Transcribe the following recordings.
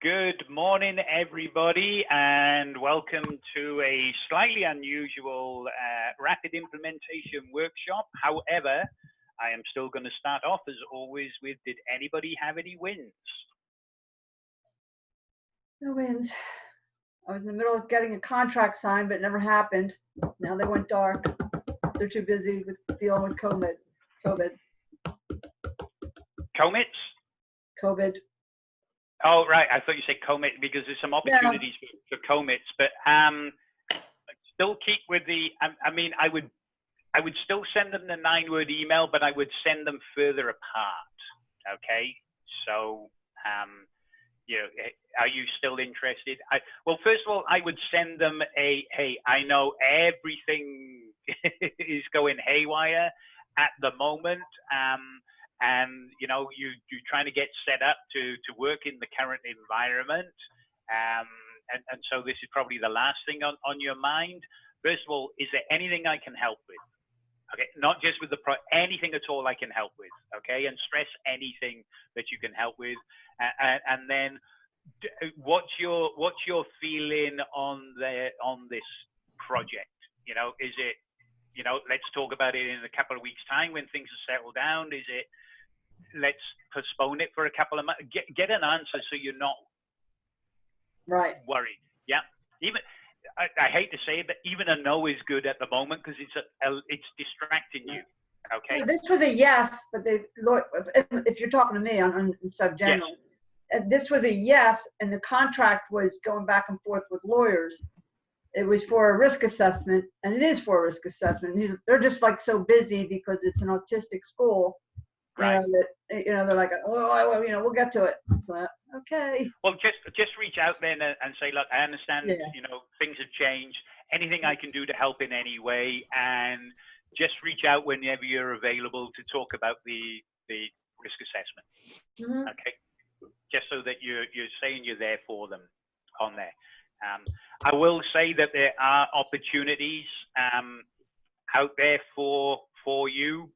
Good morning, everybody, and welcome to a slightly unusual rapid implementation workshop. However, I am still going to start off, as always, with, did anybody have any wins? No wins. I was in the middle of getting a contract signed, but it never happened. Now they went dark. They're too busy with dealing with COVID. COVID. Oh, right. I thought you said commit because there's some opportunities for commits, but still keep with the, I mean, I would still send them the 9-word email, but I would send them further apart. Okay. So, you know, are you still interested? Well, first of all, I would send them a, hey, I know everything is going haywire at the moment. And you know, you're trying to get set up to work in the current environment, and so this is probably the last thing on your mind. First of all, is there anything I can help with? Okay, not just with anything at all I can help with. Okay, and stress anything that you can help with, and then what's your feeling on this project? You know, is it, you know, let's talk about it in a couple of weeks' time when things are settled down? Is it, let's postpone it for a couple of months? Get an answer so you're not worried. Yeah. Even I hate to say it, but even a no is good at the moment because it's distracting you. Okay. Yeah, this was a yes, but if you're talking to me on sub general, yes. This was a yes, and the contract was going back and forth with lawyers. It was for a risk assessment, and it is for a risk assessment. They're just like so busy because it's an autistic school, right? They're like, oh, we'll get to it. But, okay. Well, just reach out then and say, look, I understand, you know, things have changed. Anything I can do to help in any way, and just reach out whenever you're available to talk about the risk assessment. Mm-hmm. Okay, just so that you're saying you're there for them on there. I will say that there are opportunities out there for you.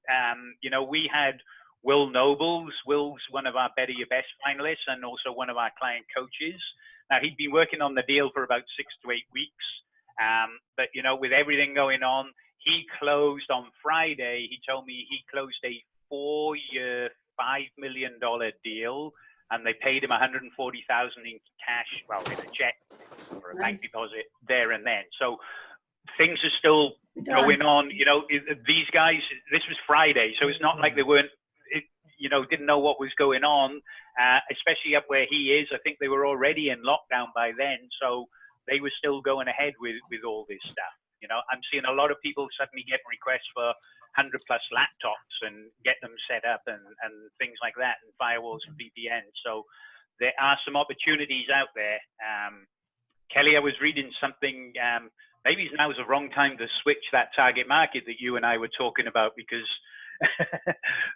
You know, we had Will Nobles. Will's one of our Better Your Best finalists and also one of our client coaches. Now, he'd been working on the deal for about 6 to 8 weeks. But, you know, with everything going on, he closed on Friday. He told me he closed a 4-year, $5 million deal. And they paid him $140,000 in cash, well, in a check or a bank deposit there and then. So things are still going on. You know, these guys, this was Friday, so it's not like they weren't, you know, didn't know what was going on, especially up where he is. I think they were already in lockdown by then, so they were still going ahead with all this stuff. You know, I'm seeing a lot of people suddenly get requests for 100+ laptops and get them set up and things like that, and firewalls and VPNs. So there are some opportunities out there. Kelly, I was reading something, maybe now is the wrong time to switch that target market that you and I were talking about, because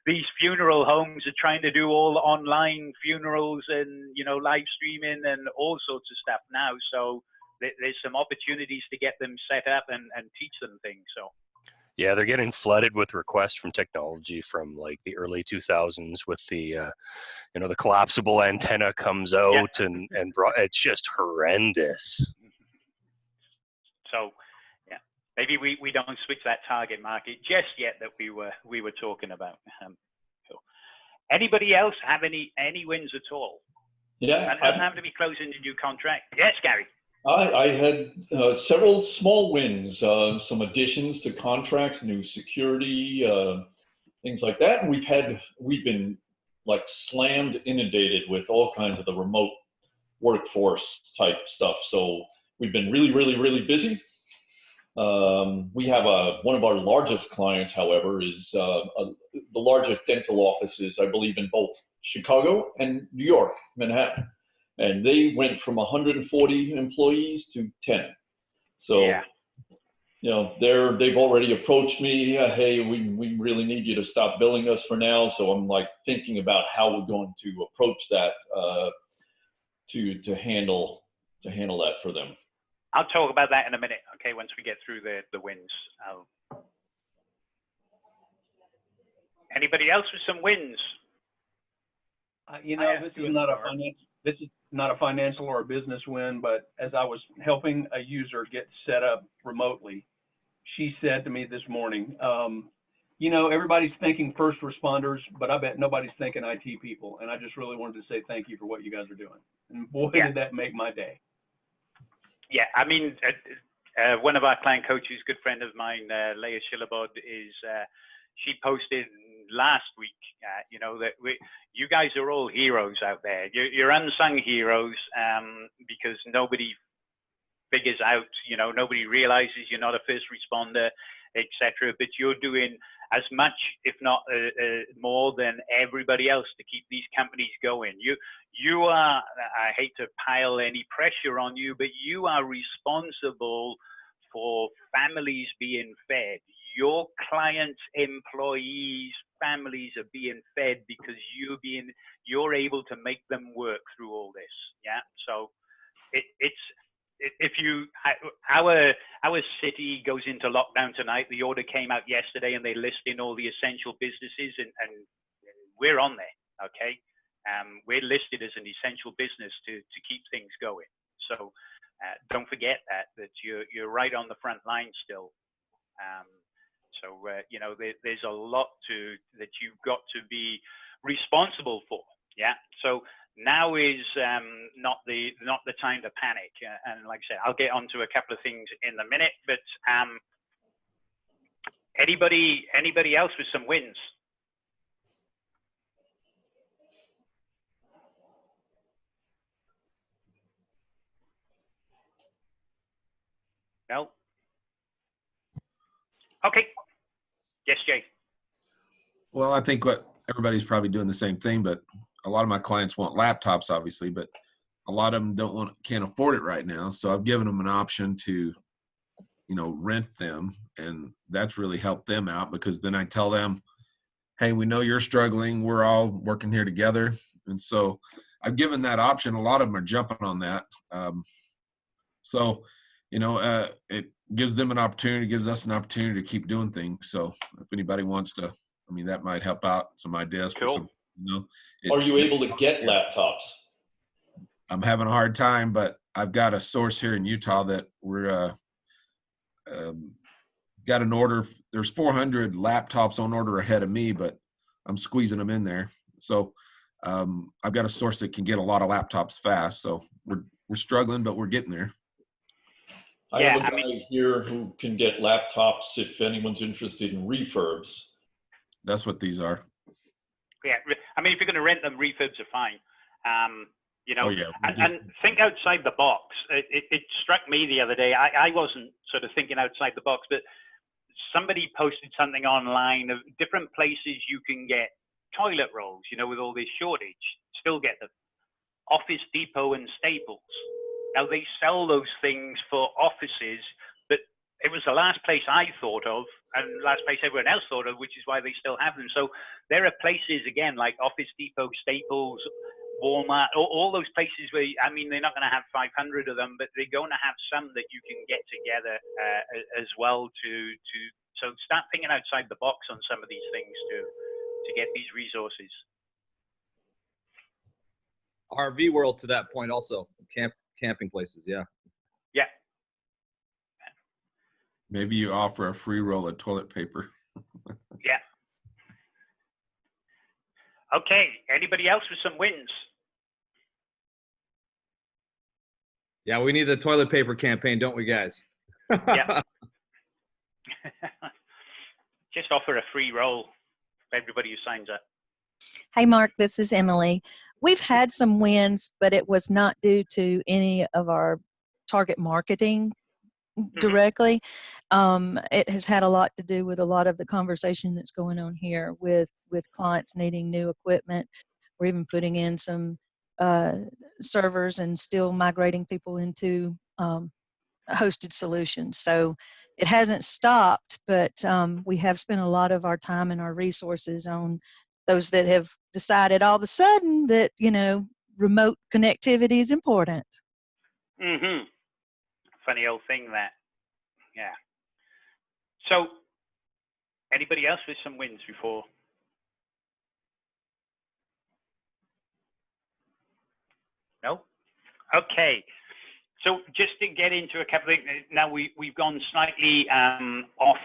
these funeral homes are trying to do all online funerals and, you know, live streaming and all sorts of stuff now. So there's some opportunities to get them set up and teach them things. So. Yeah, they're getting flooded with requests from technology from like the early 2000s with the, you know, the collapsible antenna comes out and it's just horrendous. So, yeah, maybe we don't switch that target market just yet that we were talking about. Cool. Anybody else have any wins at all? Yeah, and doesn't have to be closing a new contract. Yes, Gary. I had several small wins, some additions to contracts, new security, things like that. And we've been like inundated with all kinds of the remote workforce type stuff. So we've been really, really, really busy. We have one of our largest clients, however, is the largest dental offices, I believe, in both Chicago and New York, Manhattan. And they went from 140 employees to 10. So, you know, they've already approached me. Hey, we really need you to stop billing us for now. So I'm like thinking about how we're going to approach that to handle that for them. I'll talk about that in a minute. Okay, once we get through the wins. Anybody else with some wins? You know, this is not a financial or a business win, but as I was helping a user get set up remotely, she said to me this morning, you know, everybody's thinking first responders, but I bet nobody's thinking IT people. And I just really wanted to say thank you for what you guys are doing. And boy, did that make my day. Yeah, I mean, one of our client coaches, good friend of mine, Leah Schillebod, is she posted last week, you know, that you guys are all heroes out there. You're unsung heroes because nobody figures out, you know, nobody realizes you're not a first responder, etc. But you're doing as much, if not more than everybody else to keep these companies going. You are, I hate to pile any pressure on you, but you are responsible for families being fed. Your clients, employees, families are being fed because you're able to make them work through all this. Yeah. So our city goes into lockdown tonight. The order came out yesterday, and they list in all the essential businesses, and we're on there. Okay. We're listed as an essential business to keep things going. So don't forget that you're right on the front line still. So you know, there's a lot that you've got to be responsible for. Yeah. So now is not the time to panic. And like I said, I'll get onto a couple of things in a minute. But anybody else with some wins? No? Okay. Yes, Jay. Well, I think what everybody's probably doing the same thing, but a lot of my clients want laptops, obviously, but a lot of them can't afford it right now. So I've given them an option to, you know, rent them, and that's really helped them out, because then I tell them, hey, we know you're struggling. We're all working here together. And so I've given that option. A lot of them are jumping on that. So, you know, it gives them an opportunity, gives us an opportunity to keep doing things. So if anybody wants to, I mean, that might help out some ideas for some, you know. Are you able to get laptops? I'm having a hard time, but I've got a source here in Utah that we're got an order. There's 400 laptops on order ahead of me, but I'm squeezing them in there. So I've got a source that can get a lot of laptops fast. So we're struggling, but we're getting there. I have a guy here who can get laptops if anyone's interested in refurbs. That's what these are. Yeah, I mean, if you're going to rent them, refurbs are fine. You know, and think outside the box. It struck me the other day. I wasn't sort of thinking outside the box, but somebody posted something online of different places you can get toilet rolls, you know, with all this shortage. Still get them. Office Depot and Staples. Now, they sell those things for offices, but it was the last place I thought of, and the last place everyone else thought of, which is why they still have them. So there are places, again, like Office Depot, Staples, Walmart, all those places where, I mean, they're not going to have 500 of them, but they're going to have some that you can get together as well so start thinking outside the box on some of these things to get these resources. RV world to that point also, camping places, yeah. Yeah. Maybe you offer a free roll of toilet paper. Yeah. Okay, anybody else with some wins? Yeah, we need the toilet paper campaign, don't we, guys? Yeah. Just offer a free roll for everybody who signs up. Hey, Mark, this is Emily. We've had some wins, but it was not due to any of our target marketing directly. It has had a lot to do with a lot of the conversation that's going on here with clients needing new equipment. We're even putting in some servers and still migrating people into hosted solutions. So it hasn't stopped, but we have spent a lot of our time and our resources on those that have decided all of a sudden that, you know, remote connectivity is important. Mm-hmm. Funny old thing that. Yeah. So anybody else with some wins before? No? Okay. So just to get into a couple of things, now we've gone slightly off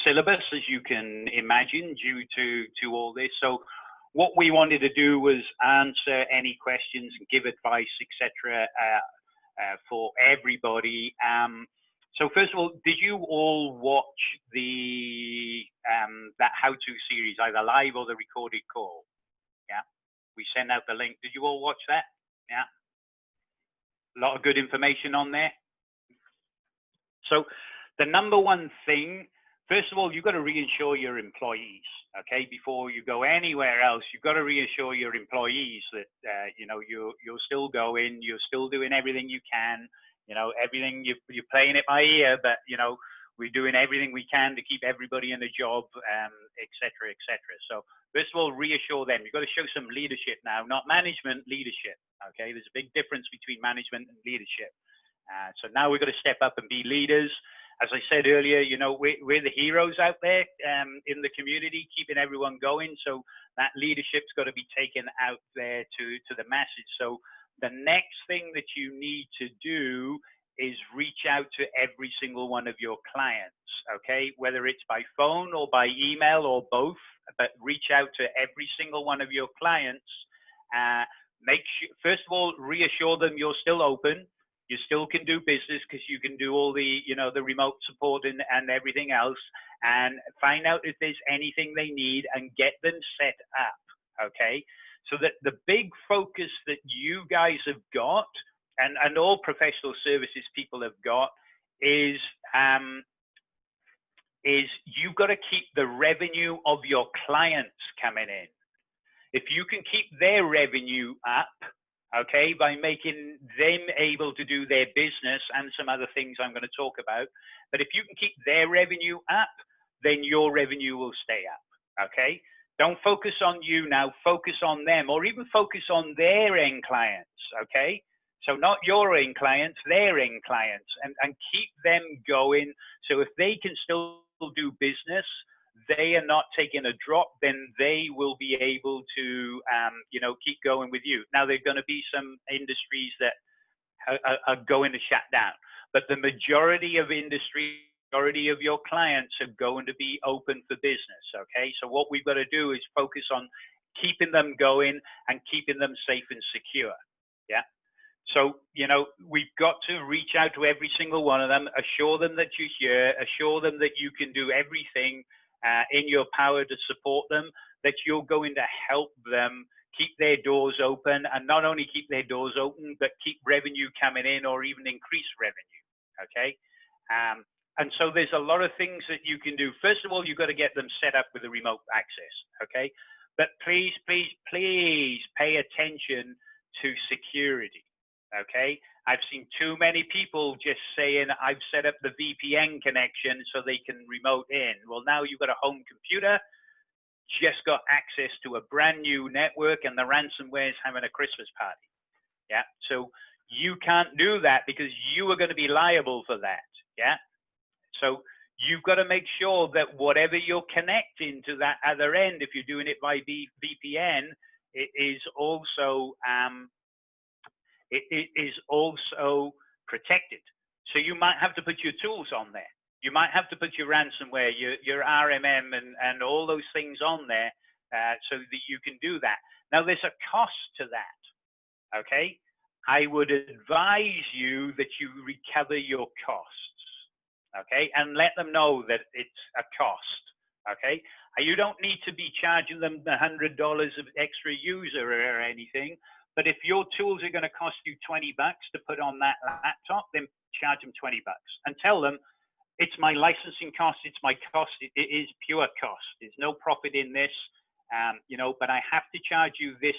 syllabus, as you can imagine, due to all this. So what we wanted to do was answer any questions and give advice, etc., for everybody. So first of all, did you all watch the that how-to series, either live or the recorded call? Yeah, we sent out the link. Did you all watch that? Yeah. A lot of good information on there. So the number one thing, first of all, you've got to reassure your employees, okay? Before you go anywhere else, you've got to reassure your employees that, you know, you're still going, you're still doing everything you can, you know, everything, you're playing it by ear, but, you know, we're doing everything we can to keep everybody in a job, et cetera, et cetera. So first of all, reassure them. You've got to show some leadership now, not management, leadership. Okay, there's a big difference between management and leadership. So now we've got to step up and be leaders. As I said earlier, you know, we're the heroes out there in the community, keeping everyone going. So that leadership's got to be taken out there to the masses. So the next thing that you need to do is reach out to every single one of your clients, okay? Whether it's by phone or by email or both, but reach out to every single one of your clients. Make sure, first of all, reassure them you're still open. You still can do business because you can do all the, you know, the remote support and everything else, and find out if there's anything they need and get them set up, okay? So that the big focus that you guys have got, and all professional services people have got, is you've got to keep the revenue of your clients coming in. If you can keep their revenue up, okay, by making them able to do their business and some other things I'm going to talk about, but if you can keep their revenue up, then your revenue will stay up, okay? Don't focus on you now, focus on them, or even focus on their end clients, okay? So not your end clients, their end clients, and keep them going. So if they can still do business, they are not taking a drop, then they will be able to, you know, keep going with you. Now, there are going to be some industries that are going to shut down, but the majority of industry, majority of your clients are going to be open for business, okay? So what we've got to do is focus on keeping them going and keeping them safe and secure, yeah? So, you know, we've got to reach out to every single one of them, assure them that you're here, assure them that you can do everything in your power to support them, that you're going to help them keep their doors open, and not only keep their doors open, but keep revenue coming in or even increase revenue, okay? And so there's a lot of things that you can do. First of all, you've got to get them set up with a remote access, okay? But please, please, please pay attention to security, okay? I've seen too many people just saying, I've set up the VPN connection so they can remote in. Well, now you've got a home computer, just got access to a brand new network, and the ransomware is having a Christmas party. Yeah, so you can't do that because you are going to be liable for that. Yeah, so you've got to make sure that whatever you're connecting to that other end, if you're doing it by VPN, it is also protected. So you might have to put your tools on there. You might have to put your ransomware, your RMM, and all those things on there so that you can do that. Now, there's a cost to that, okay? I would advise you that you recover your costs, okay? And let them know that it's a cost, okay? You don't need to be charging them the $100 of extra user or anything, but if your tools are going to cost you $20 to put on that laptop, then charge them $20 and tell them, it's my licensing cost, it's my cost, it is pure cost. There's no profit in this, you know, but I have to charge you this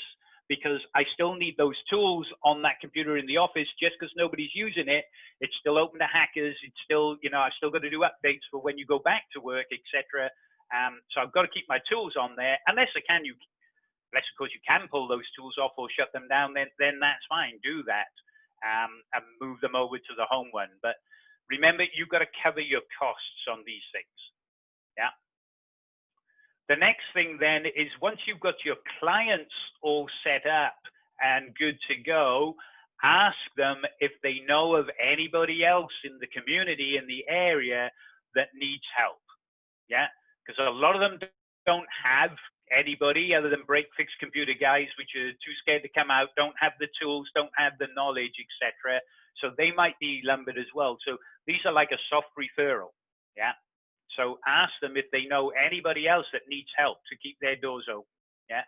because I still need those tools on that computer in the office. Just because nobody's using it, it's still open to hackers. It's still, you know, I've still got to do updates for when you go back to work, etc. So I've got to keep my tools on there, unless of course you can pull those tools off or shut them down, then that's fine, do that, and move them over to the home one. But remember, you've got to cover your costs on these things, yeah? The next thing then is once you've got your clients all set up and good to go, ask them if they know of anybody else in the community, in the area, that needs help. Yeah, because a lot of them don't have anybody other than break-fix computer guys, which are too scared to come out, don't have the tools, don't have the knowledge, etc. So they might be lumbered as well. So these are like a soft referral. Yeah. So ask them if they know anybody else that needs help to keep their doors open. Yeah.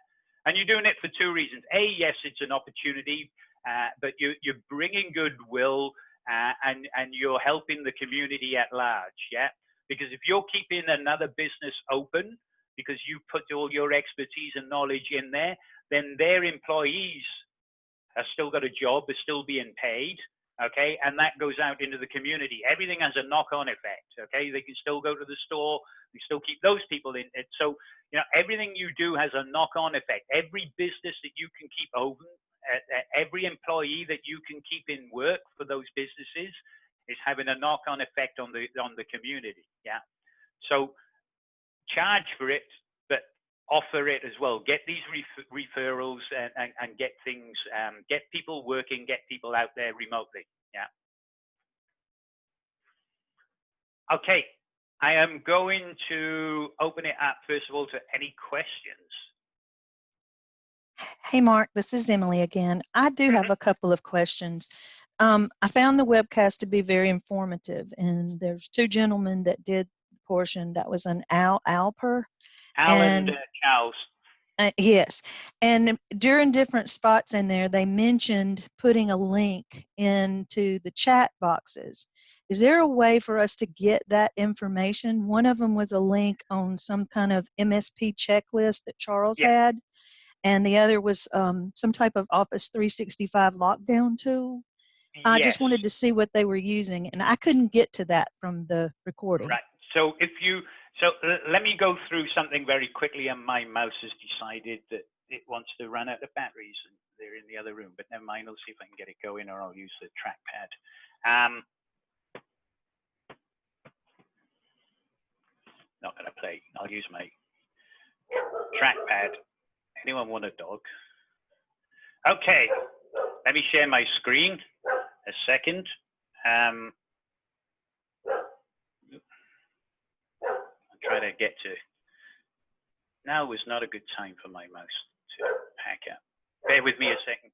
And you're doing it for two reasons. A, yes, it's an opportunity, but you're bringing goodwill and you're helping the community at large. Yeah. Because if you're keeping another business open, because you put all your expertise and knowledge in there, then their employees have still got a job, they're still being paid, okay? And that goes out into the community. Everything has a knock-on effect, okay? They can still go to the store, they still keep those people in it. So, you know, everything you do has a knock-on effect. Every business that you can keep open, every employee that you can keep in work for those businesses is having a knock-on effect on the community, yeah? So, charge for it, but offer it as well. Get these referrals and get things, get people working, get people out there remotely. Yeah. Okay. I am going to open it up first of all to any questions. Hey, Mark, this is Emily again. I do have a couple of questions. I found the webcast to be very informative, and there's two gentlemen that did portion that was an Alper. Alan and Charles. Yes. And during different spots in there, they mentioned putting a link into the chat boxes. Is there a way for us to get that information? One of them was a link on some kind of MSP checklist that Charles had, and the other was some type of Office 365 lockdown tool. I just wanted to see what they were using, and I couldn't get to that from the recording. Right. So let me go through something very quickly, and my mouse has decided that it wants to run out of batteries, and they're in the other room, but never mind, I'll see if I can get it going, or I'll use the trackpad. Not gonna play, I'll use my trackpad. Anyone want a dog? Okay, let me share my screen a second. Try to get to. Now was not a good time for my mouse to pack up. Bear with me a second.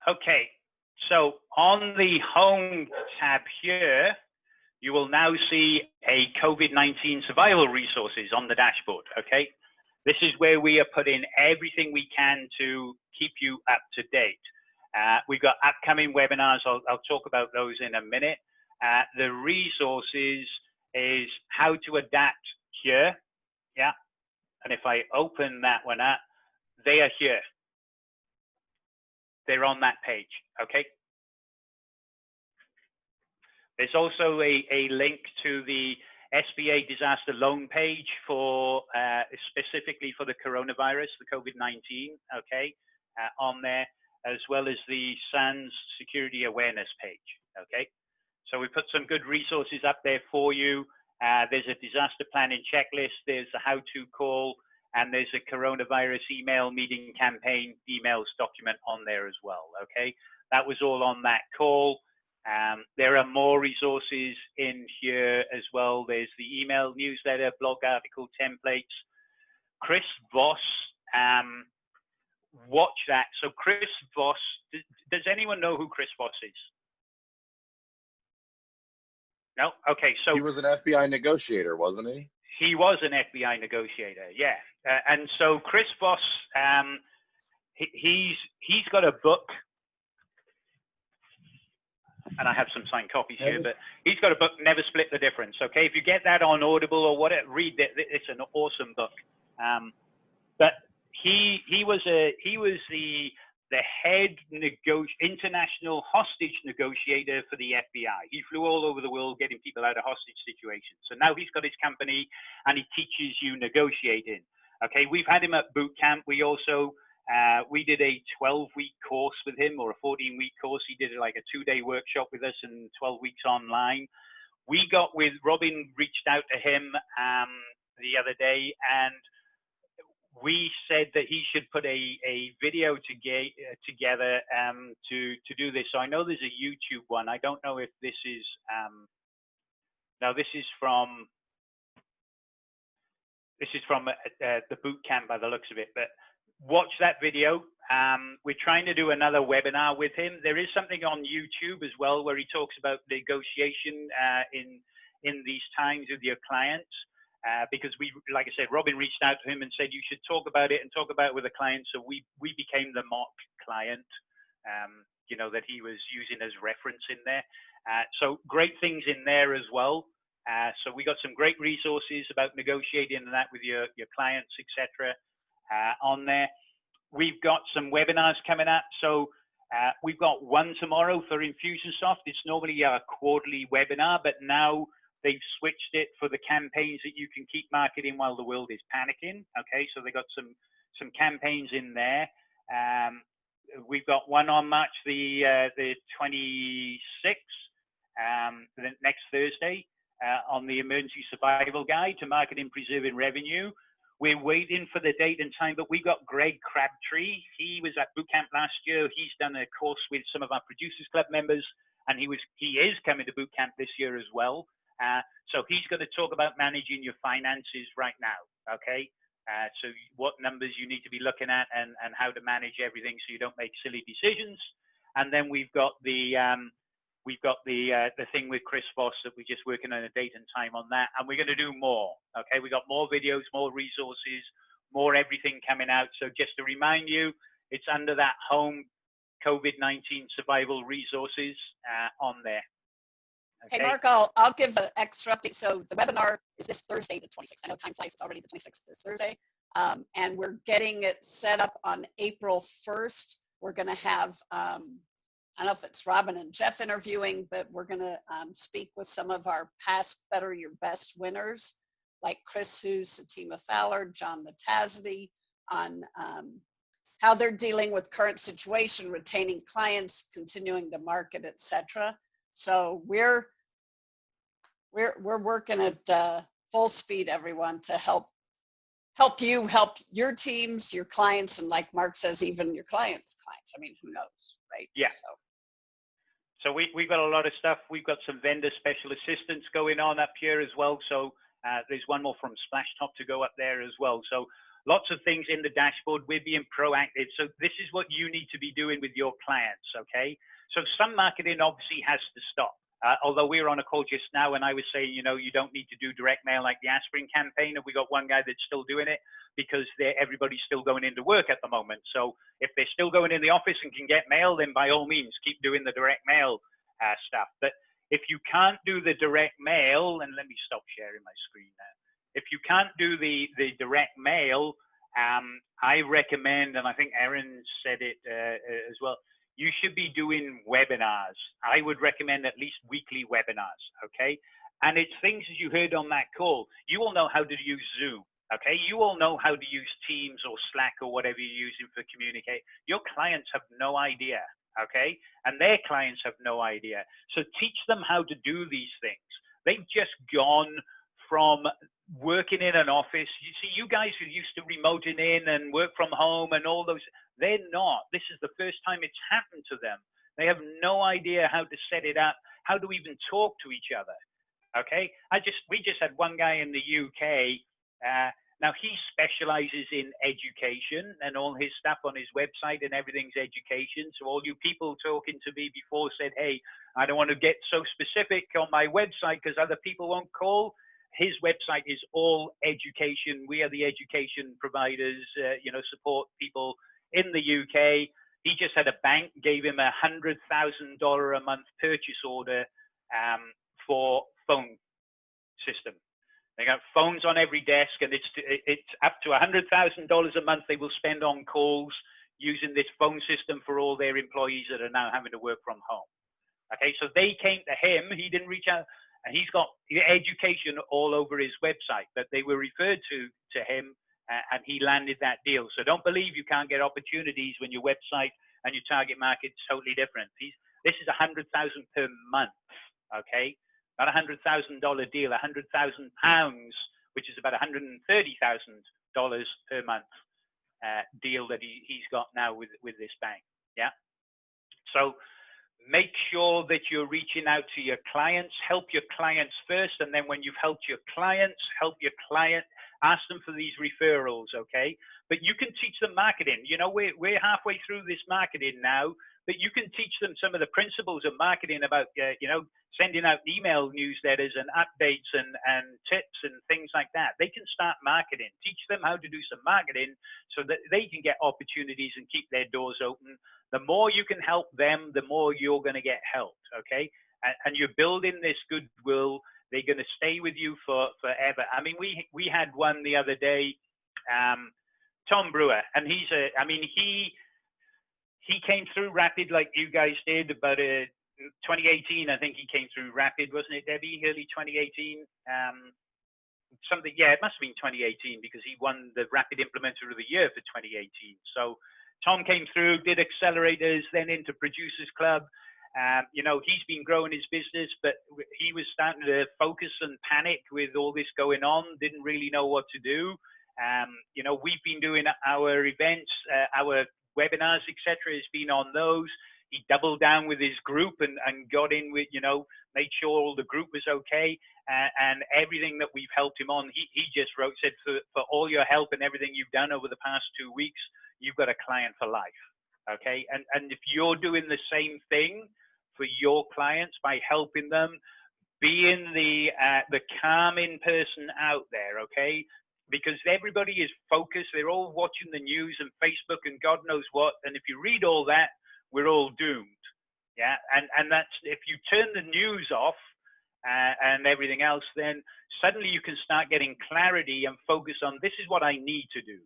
Okay, so on the home tab here, you will now see a COVID-19 survival resources on the dashboard, okay? This is where we are putting everything we can to keep you up to date. We've got upcoming webinars. I'll talk about those in a minute. The resources is how to adapt here, yeah. And if I open that one up, they are here. They're on that page, okay. There's also a link to the SBA disaster loan page for specifically for the coronavirus, the COVID-19, okay, on there, as well as the SANS security awareness page, okay. So we put some good resources up there for you. There's a disaster planning checklist, there's a how-to call, and there's a coronavirus email meeting campaign emails document on there as well, okay? That was all on that call. There are more resources in here as well. There's the email newsletter, blog article templates. Chris Voss, watch that. So Chris Voss, does anyone know who Chris Voss is? No? Okay, so he was an FBI negotiator, wasn't he? He was an FBI negotiator, yeah. And so Chris Voss, he's got a book, and I have some signed copies here, but he's got a book, Never Split the Difference, okay? If you get that on Audible or whatever, read it. It's an awesome book. But he was the head international hostage negotiator for the FBI. He flew all over the world getting people out of hostage situations. So now he's got his company and he teaches you negotiating. Okay, we've had him at boot camp. We also, we did a 12-week course with him, or a 14-week course. He did like a 2-day workshop with us and 12 weeks online. We got with, Robin reached out to him the other day, and we said that he should put a video together to do this. So I know there's a YouTube one. I don't know if this is now this is from the boot camp by the looks of it. But watch that video. We're trying to do another webinar with him. There is something on YouTube as well where he talks about negotiation in these times with your clients. Because we, like I said, Robin reached out to him and said, you should talk about it and talk about it with a client. So we became the mock client, you know, that he was using as reference in there. So great things in there as well. So we got some great resources about negotiating that with your clients, etc. On there. We've got some webinars coming up. So we've got one tomorrow for Infusionsoft. It's normally a quarterly webinar, but now they've switched it for the campaigns that you can keep marketing while the world is panicking. Okay, so they got some campaigns in there. We've got one on March the 26th, the next Thursday, on the emergency survival guide to marketing preserving revenue. We're waiting for the date and time, but we got Greg Crabtree. He was at bootcamp last year. He's done a course with some of our Producers Club members, and he is coming to bootcamp this year as well. So he's going to talk about managing your finances right now, okay? So what numbers you need to be looking at and how to manage everything so you don't make silly decisions. And then we've got the thing with Chris Voss that we're just working on a date and time on that. And we're going to do more, okay? We got more videos, more resources, more everything coming out. So just to remind you, it's under that home COVID-19 survival resources on there. Okay. Hey, Mark, I'll give an extra update. So the webinar is this Thursday, the 26th. I know time flies. It's already the 26th this Thursday. And we're getting it set up on April 1st. We're going to have, I don't know if it's Robin and Jeff interviewing, but we're going to speak with some of our past Better Your Best winners, like Chris Hoos, Satima Fowler, John Matazity, on how they're dealing with current situation, retaining clients, continuing to market, etc. So we're working at full speed, everyone, to help you help your teams, your clients, and like Mark says, even your clients. I mean, who knows, right? Yeah. So we've got a lot of stuff. We've got some vendor special assistance going on up here as well. So there's one more from Splashtop to go up there as well. So lots of things in the dashboard. We're being proactive. So this is what you need to be doing with your clients, okay? So some marketing obviously has to stop. Although we were on a call just now and I was saying, you know, you don't need to do direct mail like the aspirin campaign. And we got one guy that's still doing it because everybody's still going into work at the moment. So if they're still going in the office and can get mail, then by all means, keep doing the direct mail stuff. But if you can't do the direct mail, and let me stop sharing my screen now. If you can't do the direct mail, I recommend, and I think Erin said it as well, you should be doing webinars. I would recommend at least weekly webinars, okay? And it's things as you heard on that call. You all know how to use Zoom, okay? You all know how to use Teams or Slack or whatever you're using for communicate. Your clients have no idea, okay? And their clients have no idea. So teach them how to do these things. They've just gone from working in an office. You see, you guys who used to remoting in and work from home and all those, they're not. This is the first time it's happened to them. They have no idea how to set it up, how to even talk to each other. Okay, we just had one guy in the UK. Now he specializes in education, and all his stuff on his website and everything's education. So all you people talking to me before said, hey, I don't want to get so specific on my website because other people won't call. His website is all education. We are the education providers, you know, support people in the UK. He just had a bank gave him $100,000 a month purchase order for phone system. They got phones on every desk, and it's up to $100,000 a month they will spend on calls using this phone system for all their employees that are now having to work from home. Okay, so they came to him. He didn't reach out. And he's got education all over his website, but they were referred to him, and he landed that deal. So don't believe you can't get opportunities when your website and your target market's totally different. This is $100,000 per month, okay? Not $100,000 deal, £100,000, which is about $130,000 per month deal that he's got now with this bank. Yeah. So make sure that you're reaching out to your clients, help your clients first, and then when you've helped your clients, ask them for these referrals, okay? But you can teach them marketing. You know, we're halfway through this marketing now, but you can teach them some of the principles of marketing about, you know, sending out email newsletters and updates and tips and things like that. They can start marketing. Teach them how to do some marketing so that they can get opportunities and keep their doors open. The more you can help them, the more you're going to get helped, okay? And you're building this goodwill. They're going to stay with you forever. I mean, we had one the other day, Tom Brewer, and he came through Rapid like you guys did about 2018. I think he came through Rapid, wasn't it, Debbie? Early 2018. Something, yeah, it must have been 2018 because he won the Rapid Implementer of the Year for 2018. So Tom came through, did accelerators, then into Producers Club. You know, he's been growing his business, but he was starting to focus and panic with all this going on, didn't really know what to do. You know, we've been doing our events, our webinars, etc. Has been on those. He doubled down with his group and got in with, you know, made sure all the group was okay, and everything that we've helped him on, he just wrote, said, for all your help and everything you've done over the past 2 weeks, you've got a client for life, okay? And if you're doing the same thing for your clients by helping them, being the calming person out there, okay? Because everybody is focused. They're all watching the news and Facebook and God knows what. And if you read all that, we're all doomed. Yeah. And that's, if you turn the news off and everything else, then suddenly you can start getting clarity and focus on, this is what I need to do.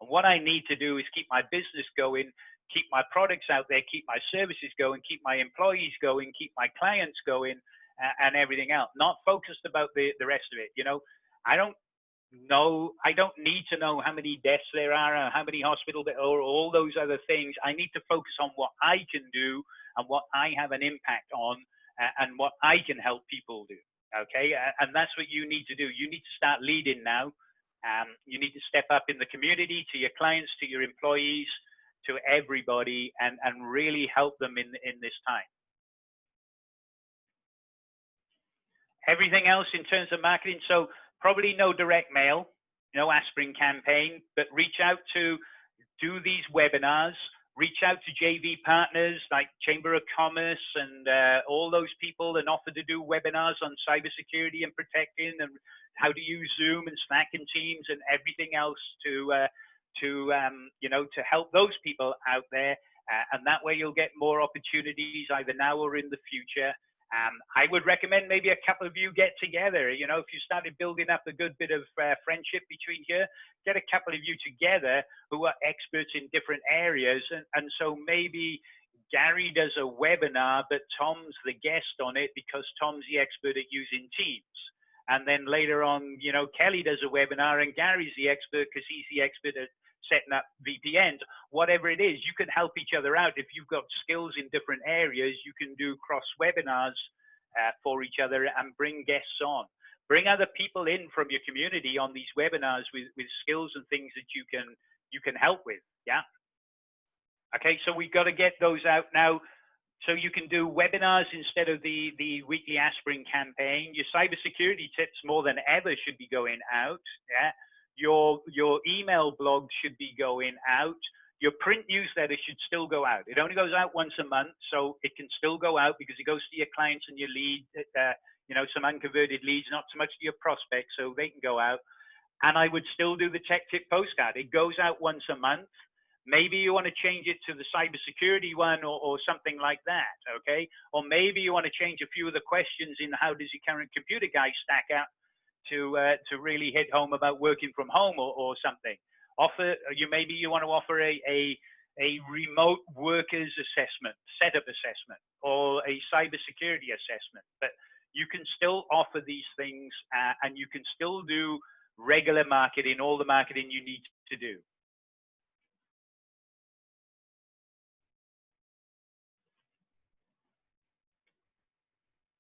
And what I need to do is keep my business going, keep my products out there, keep my services going, keep my employees going, keep my clients going, and everything else. Not focused about the rest of it. You know, I don't need to know how many deaths there are or how many hospitals or all those other things. I need to focus on what I can do and what I have an impact on and what I can help people do. Okay. And that's what you need to do. You need to start leading now. You need to step up in the community, to your clients, to your employees, to everybody, and really help them in this time. Everything else in terms of marketing. So probably no direct mail, no aspirin campaign, but reach out to do these webinars, reach out to JV partners like Chamber of Commerce and all those people, and offer to do webinars on cybersecurity and protecting and how to use Zoom and Slack and Teams and everything else to you know, to help those people out there. And that way you'll get more opportunities either now or in the future. I would recommend maybe a couple of you get together. You know, if you started building up a good bit of friendship between you, get a couple of you together who are experts in different areas. And so maybe Gary does a webinar, but Tom's the guest on it because Tom's the expert at using Teams. And then later on, you know, Kelly does a webinar and Gary's the expert because he's the expert at setting up VPNs. Whatever it is, you can help each other out. If you've got skills in different areas, you can do cross webinars for each other and bring guests on. Bring other people in from your community on these webinars with skills and things that you can help with. Yeah. Okay, so we've got to get those out now. So you can do webinars instead of the weekly aspirin campaign. Your cybersecurity tips more than ever should be going out. Yeah. Your email blog should be going out. Your print newsletter should still go out. It only goes out once a month, so it can still go out because it goes to your clients and your lead, you know, some unconverted leads, not so much to your prospects, so they can go out. And I would still do the tech tip postcard. It goes out once a month. Maybe you want to change it to the cybersecurity one or something like that, okay? Or maybe you want to change a few of the questions in how does your current computer guy stack up to really hit home about working from home or something. Maybe you want to offer a remote workers assessment, setup assessment, or a cybersecurity assessment. But you can still offer these things and you can still do regular marketing, all the marketing you need to do.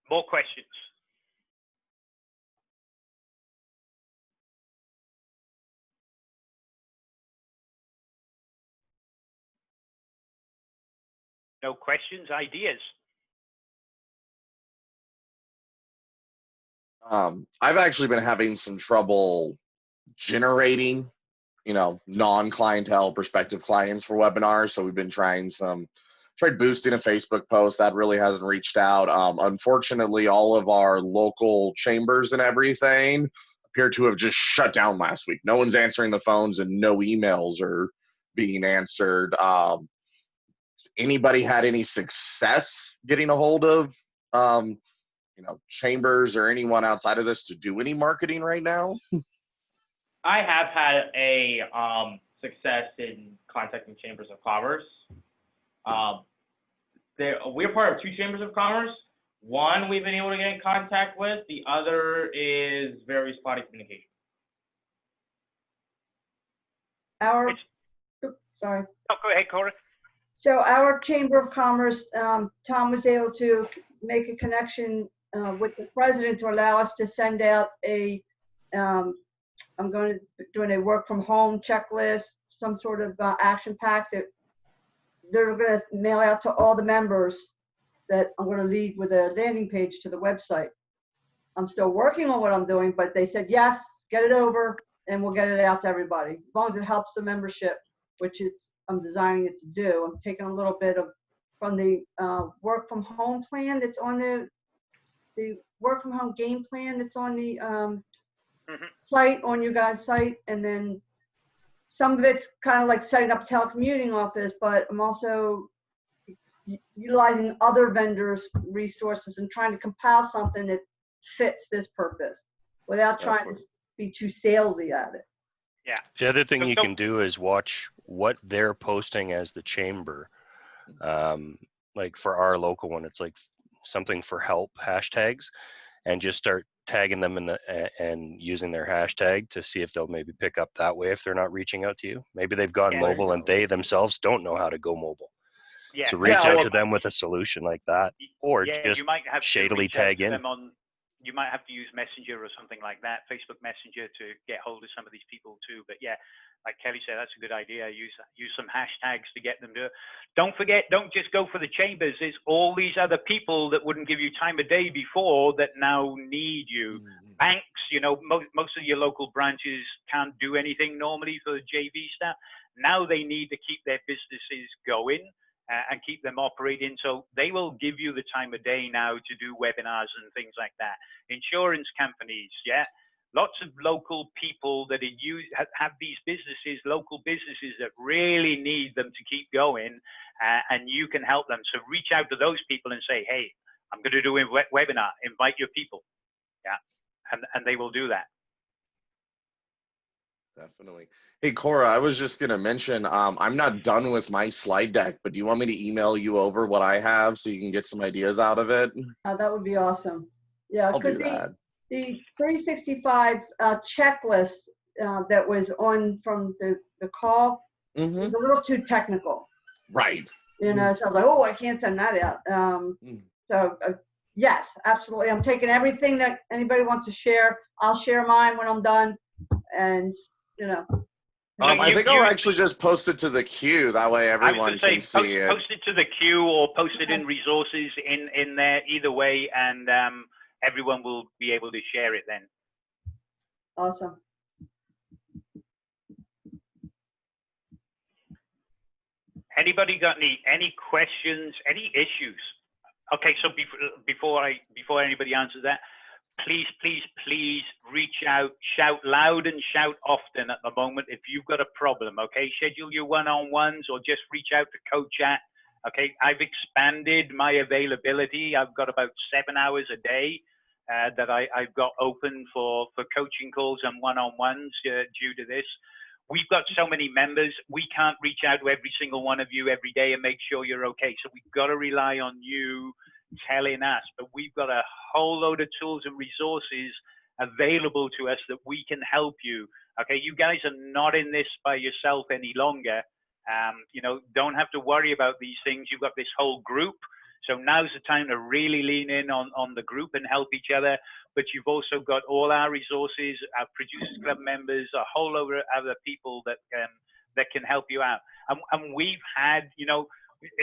More questions? know, questions, ideas. I've actually been having some trouble generating, non-clientele prospective clients for webinars. So we've been tried boosting a Facebook post that really hasn't reached out. Unfortunately, all of our local chambers and everything appear to have just shut down last week. No one's answering the phones and no emails are being answered. Anybody had any success getting a hold of, chambers or anyone outside of this to do any marketing right now? I have had a success in contacting chambers of commerce. We're part of 2 chambers of commerce. One we've been able to get in contact with. The other is very spotty communication. Sorry. Oh, go ahead, Cora. So our Chamber of Commerce, Tom was able to make a connection with the president to allow us to send out I'm going to doing a work from home checklist, some sort of action pack that they're going to mail out to all the members, that I'm going to lead with a landing page to the website. I'm still working on what I'm doing, but they said, yes, get it over and we'll get it out to everybody. As long as it helps the membership, which I'm designing it to do. I'm taking a little bit from the work from home plan that's on the work from home game plan that's on the site, on you guys' site, and then some of it's kind of like setting up a telecommuting office, but I'm also utilizing other vendors' resources and trying to compile something that fits this purpose without trying to be too salesy at it. Yeah. The other thing you can do is watch what they're posting as the chamber. Like for our local one, it's like something for help hashtags, and just start tagging them and using their hashtag to see if they'll maybe pick up that way if they're not reaching out to you. Maybe they've gone mobile and they themselves don't know how to go mobile. Yeah. So reach out to them with a solution like that, or just you might have shadily tag in. You might have to use Messenger or something like that, Facebook Messenger, to get hold of some of these people too. But yeah, like Kelly said, that's a good idea. Use some hashtags to get them to. Don't forget, don't just go for the chambers. There's all these other people that wouldn't give you time of day before that now need you. Banks, most of your local branches can't do anything normally for the JV staff. Now they need to keep their businesses going and keep them operating. So they will give you the time of day now to do webinars and things like that. Insurance companies, yeah. Lots of local people that have these businesses, local businesses that really need them to keep going, and you can help them. So reach out to those people and say, hey, I'm going to do a webinar, invite your people. Yeah, and they will do that. Definitely. Hey, Cora, I was just going to mention, I'm not done with my slide deck, but do you want me to email you over what I have so you can get some ideas out of it? That would be awesome. Yeah, because the 365 checklist that was on from the call was a little too technical. Right. So I was like, oh, I can't send that out. So yes, absolutely. I'm taking everything that anybody wants to share. I'll share mine when I'm done. And, I think I'll actually just post it to the queue. That way everyone can see it. Post it to the queue or post it in resources in there, either way, and everyone will be able to share it then. Awesome. Anybody got any questions, any issues? Okay, so before anybody answers that, please reach out, shout loud and shout often at the moment if you've got a problem, okay? Schedule your one-on-ones or just reach out to CoChat, okay? I've expanded my availability. I've got about 7 hours a day that I've got open for coaching calls and one-on-ones due to this. We've got so many members, we can't reach out to every single one of you every day and make sure you're okay. So we've got to rely on you telling us, but we've got a whole load of tools and resources available to us that we can help you. Okay, you guys are not in this by yourself any longer. Don't have to worry about these things. You've got this whole group. So now's the time to really lean in on the group and help each other. But you've also got all our resources, our Producers Club members, a whole load of other people that can help you out. And we've had,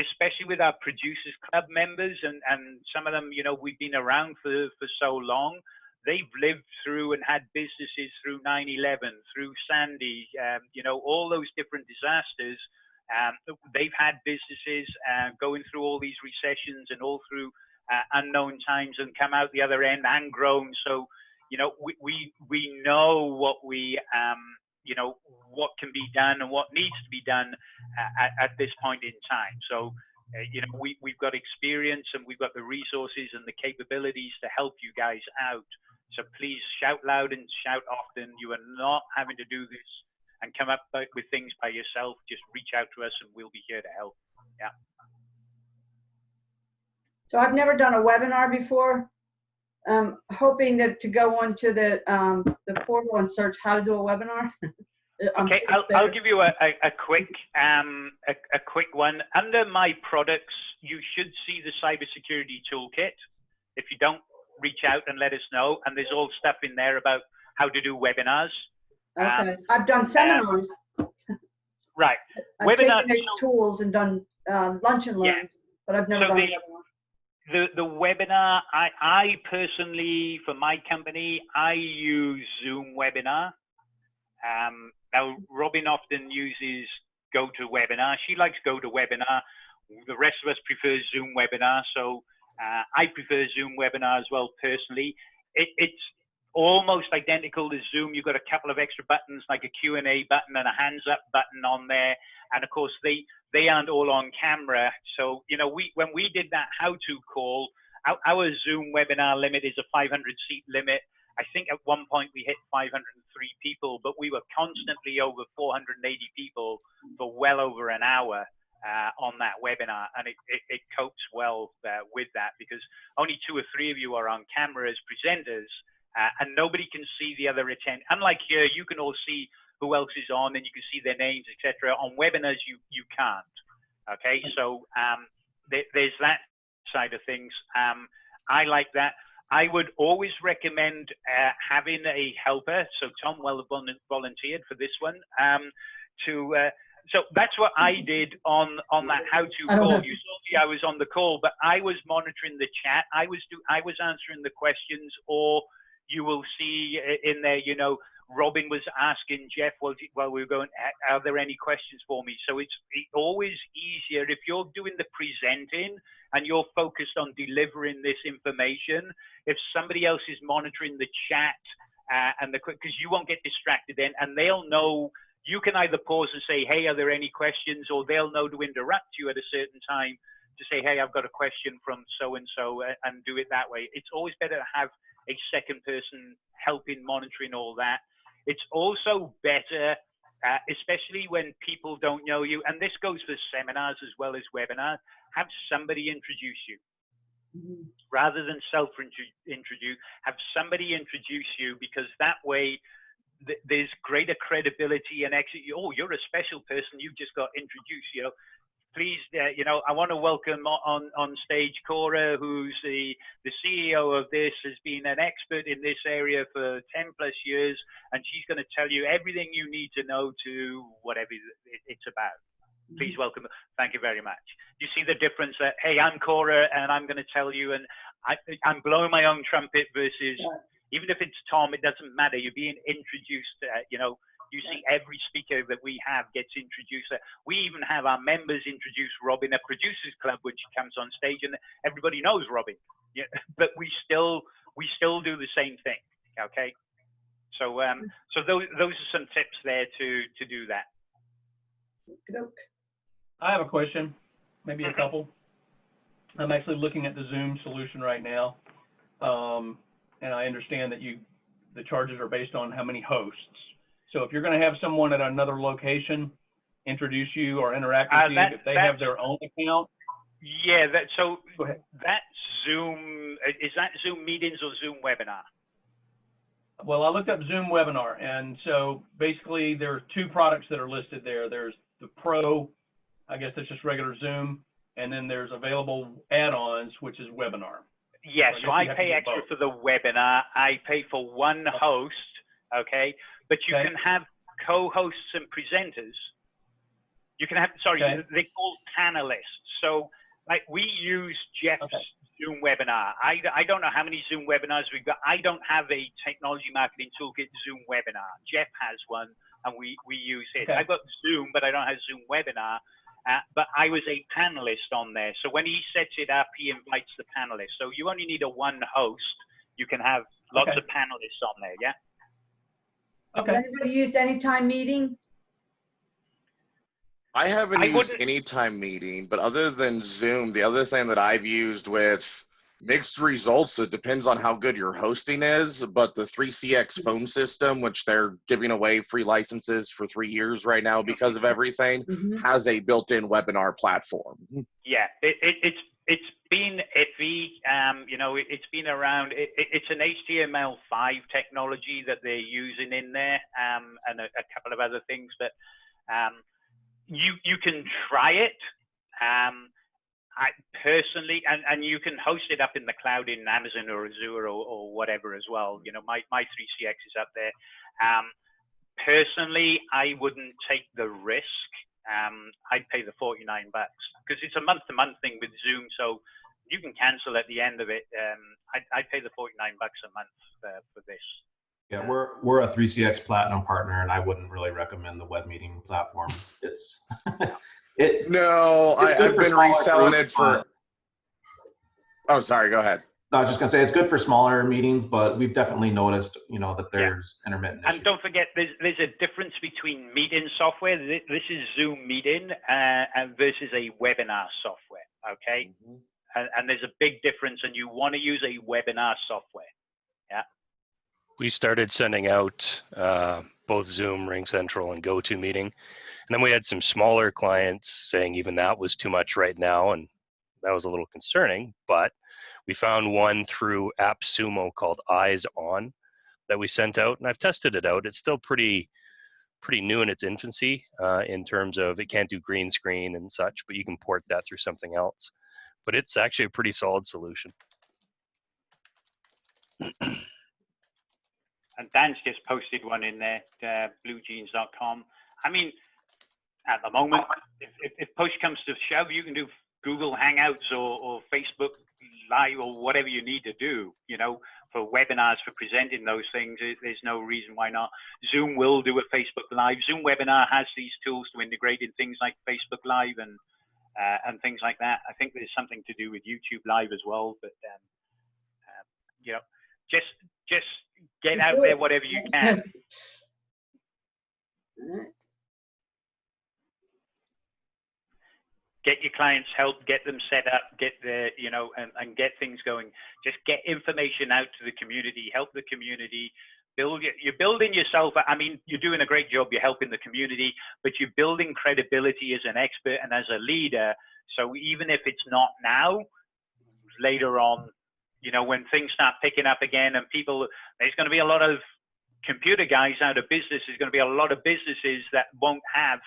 especially with our Producers Club members, and some of them, you know, we've been around for so long. They've lived through and had businesses through 9/11, through Sandy, you know, all those different disasters. They've had businesses going through all these recessions and all through unknown times, and come out the other end and grown. So, you know, we know what you know, what can be done and what needs to be done at this point in time. So, you know, we've got experience and we've got the resources and the capabilities to help you guys out. So please shout loud and shout often. You are not having to do this and come up with things by yourself. Just reach out to us and we'll be here to help. Yeah. So I've never done a webinar before. Hoping that to go onto the portal and search how to do a webinar. Okay, I'll give you a quick one. Under my products, you should see the cybersecurity toolkit. If you don't, reach out and let us know. And there's all stuff in there about how to do webinars. Okay, I've done seminars. Right. I've taken those tools and done lunch and learns, but I've never done a webinar. The webinar, I personally, for my company, I use Zoom Webinar. Now, Robin often uses GoToWebinar. She likes GoToWebinar. The rest of us prefer Zoom Webinar. So I prefer Zoom Webinar as well, personally. It's almost identical to Zoom. You've got a couple of extra buttons, like a Q&A button and a hands up button on there. And of course, they aren't all on camera. So, you know, when we did that how-to call, our Zoom webinar limit is a 500 seat limit. I think at one point we hit 503 people, but we were constantly over 480 people for well over an hour on that webinar. And it copes well with that, because only 2 or 3 of you are on camera as presenters, and nobody can see the other attendees. Unlike here, you can all see who else is on and you can see their names, etc. On webinars, you can't. Okay, so there's that side of things. I like that. I would always recommend having a helper. So Tom volunteered for this one. So that's what I did on that how-to call. You saw me, I was on the call, but I was monitoring the chat. I was answering the questions, or you will see in there, you know, Robin was asking Jeff while we were going, are there any questions for me? So it's always easier if you're doing the presenting and you're focused on delivering this information, if somebody else is monitoring the chat because you won't get distracted then, and they'll know. You can either pause and say, hey, are there any questions? Or they'll know to interrupt you at a certain time to say, hey, I've got a question from so-and-so, and do it that way. It's always better to have a second person helping monitoring all that. It's also better, especially when people don't know you, and this goes for seminars as well as webinars, have somebody introduce you. Rather than self-introduce, have somebody introduce you, because that way there's greater credibility and actually, oh, you're a special person, you just got introduced, you know. Please, you know, I want to welcome on stage Cora, who's the CEO of this, has been an expert in this area for 10+ years, and she's going to tell you everything you need to know to whatever it's about. Please welcome. Thank you very much. You see the difference that, hey, I'm Cora, and I'm going to tell you, and I'm blowing my own trumpet versus, even if it's Tom, it doesn't matter. You're being introduced, you know. You see every speaker that we have gets introduced. We even have our members introduce Robin at Producers Club when she comes on stage, and everybody knows Robin. Yeah, but we still do the same thing. Okay, so so those are some tips there to do that. I have a question, maybe a couple. I'm actually looking at the Zoom solution right now, and I understand that the charges are based on how many hosts. So if you're going to have someone at another location introduce you or interact with you, if they have their own account? Yeah, that's Zoom. Is that Zoom meetings or Zoom webinar? Well, I looked up Zoom webinar, and so basically there are 2 products that are listed there. There's the Pro, I guess that's just regular Zoom, and then there's available add-ons, which is webinar. Yeah, so I pay extra for the webinar. I pay for one host, okay? But you can have co-hosts and presenters. You can have, sorry, they're called panelists. So like we use Jeff's Zoom webinar. I don't know how many Zoom webinars we've got. I don't have a technology marketing toolkit Zoom webinar. Jeff has one, and we use it. I've got Zoom, but I don't have Zoom webinar. But I was a panelist on there. So when he sets it up, he invites the panelists. So you only need a one host. You can have lots of panelists on there, yeah? Has anybody used Anytime Meeting? I haven't used Anytime Meeting, but other than Zoom, the other thing that I've used with mixed results, it depends on how good your hosting is, but the 3CX phone system, which they're giving away free licenses for 3 years right now because of everything, has a built-in webinar platform. Yeah, it's been iffy. You know, it's been around. It's an HTML5 technology that they're using in there, and a couple of other things. But you can try it. I personally, and you can host it up in the cloud in Amazon or Azure or whatever as well. You know, my 3CX is up there. Personally, I wouldn't take the risk. I'd pay the $49 because it's a month-to-month thing with Zoom, so you can cancel at the end of it. I'd pay the $49 a month for this. Yeah, we're a 3CX Platinum partner, and I wouldn't really recommend the web meeting platform. It's I've been reselling it for. Oh, sorry. Go ahead. No, I was just gonna say it's good for smaller meetings, but we've definitely noticed, you know, that there's intermittent issues. And don't forget, there's a difference between meeting software. This is Zoom Meeting and versus a webinar software. Okay, and there's a big difference, and you want to use a webinar software. Yeah. We started sending out both Zoom, Ring Central, and GoToMeeting. And then we had some smaller clients saying even that was too much right now, and that was a little concerning. But we found one through AppSumo called Eyes On that we sent out, and I've tested it out. It's still pretty new in its infancy in terms of it can't do green screen and such, but you can port that through something else. But it's actually a pretty solid solution. And Dan's just posted one in there, bluejeans.com. I mean, at the moment, if push comes to shove, you can do Google Hangouts or Facebook Live or whatever you need to do, you know, for webinars, for presenting those things. There's no reason why not. Zoom will do a Facebook Live. Zoom Webinar has these tools to integrate in things like Facebook Live and things like that. I think there's something to do with YouTube Live as well, but you know, just get out there whatever you can. Get your clients help, get them set up, get the, you know, and get things going. Just get information out to the community, help the community, you're building yourself. I mean, you're doing a great job, you're helping the community, but you're building credibility as an expert and as a leader. So even if it's not now, later on, you know, when things start picking up again and people, there's going to be a lot of computer guys out of business. There's going to be a lot of businesses that won't have,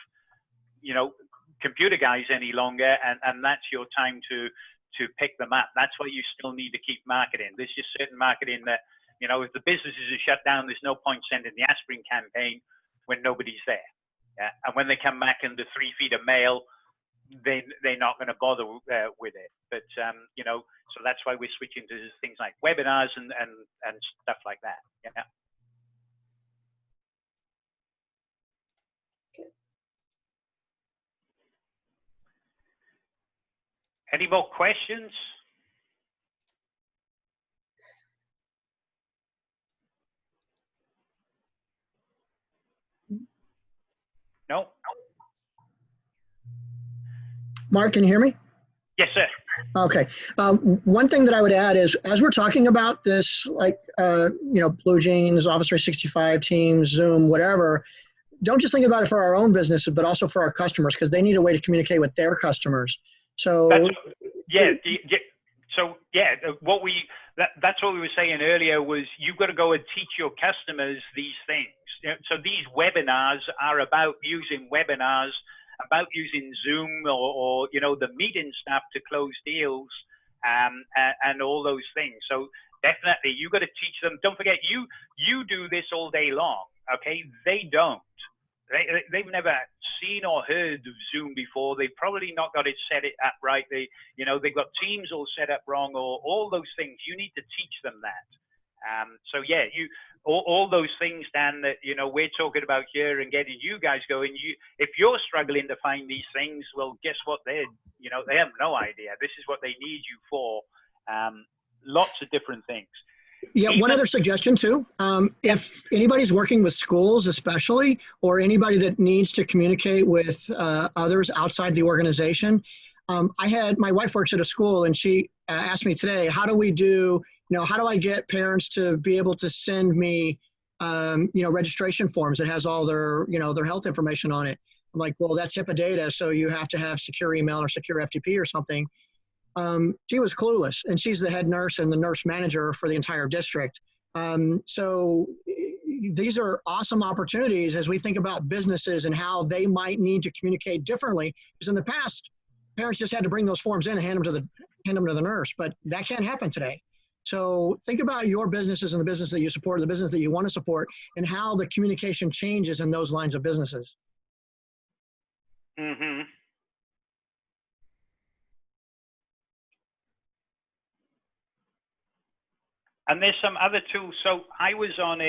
you know, computer guys any longer, and that's your time to pick them up. That's why you still need to keep marketing. There's just certain marketing that, you know, if the businesses are shut down, there's no point sending the aspirin campaign when nobody's there. Yeah? And when they come back into 3 feet of mail, they're not going to bother with it. But you know, so that's why we're switching to things like webinars and stuff like that. Yeah. Any more questions? No? Mark, can you hear me? Yes, sir. Okay. One thing that I would add is, as we're talking about this, like, you know, Blue Jeans, Office 365, Teams, Zoom, whatever, don't just think about it for our own businesses, but also for our customers, because they need a way to communicate with their customers. So that's what we were saying earlier was you've got to go and teach your customers these things. So these webinars are about using webinars, about using Zoom or you know, the meeting stuff to close deals and all those things. So definitely you got to teach them. Don't forget, you do this all day long. Okay, they don't. they've never seen or heard of Zoom before. They've probably not got it set it up right. They've got Teams all set up wrong, or all those things. You need to teach them that. So yeah, all those things, Dan, that we're talking about here and getting you guys going. If you're struggling to find these things, well, guess what? They have no idea. This is what they need you for. Lots of different things. Yeah, one other suggestion too. If anybody's working with schools especially, or anybody that needs to communicate with others outside the organization, my wife works at a school, and she asked me today, how do I get parents to be able to send me, registration forms that has all their health information on it? I'm like, well, that's HIPAA data, so you have to have secure email or secure FTP or something. She was clueless, and she's the head nurse and the nurse manager for the entire district. So these are awesome opportunities as we think about businesses and how they might need to communicate differently. Because in the past, parents just had to bring those forms in and hand them to the nurse, but that can't happen today. So think about your businesses and the business that you support, the business that you want to support, and how the communication changes in those lines of businesses. Mm-hmm. And there's some other tools. So I'm just going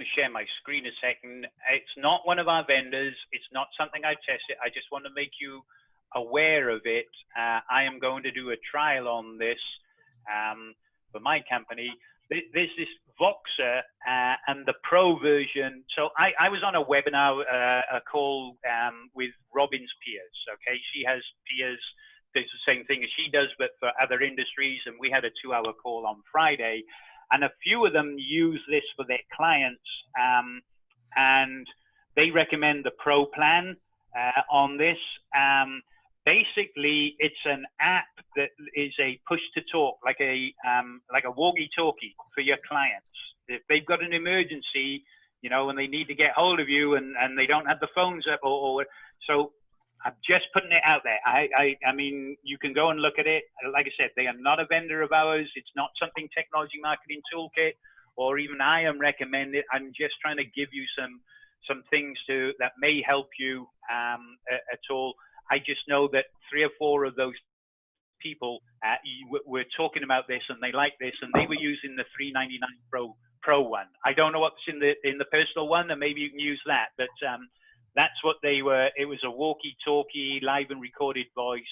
to share my screen a second. It's not one of our vendors. It's not something I've tested. I just want to make you aware of it. I am going to do a trial on this for my company. There's this Voxer and the Pro version. So I was on a webinar, a call with Robin's peers. Okay, she has peers. It's the same thing as she does, but for other industries. And we had a 2-hour call on Friday, and a few of them use this for their clients. And they recommend the Pro plan on this. Basically, it's an app that is a push to talk, like a walkie-talkie for your clients. If they've got an emergency, and they need to get hold of you, and they don't have the phones up, so I'm just putting it out there. I mean, you can go and look at it. Like I said, they are not a vendor of ours. It's not something Technology Marketing Toolkit or even I am recommending. I'm just trying to give you some things that may help you at all. I just know that 3 or 4 of those people were talking about this, and they like this, and they were using the $399 Pro one. I don't know what's in the personal one, and maybe you can use that, but that's what they were. It was a walkie-talkie, live and recorded voice.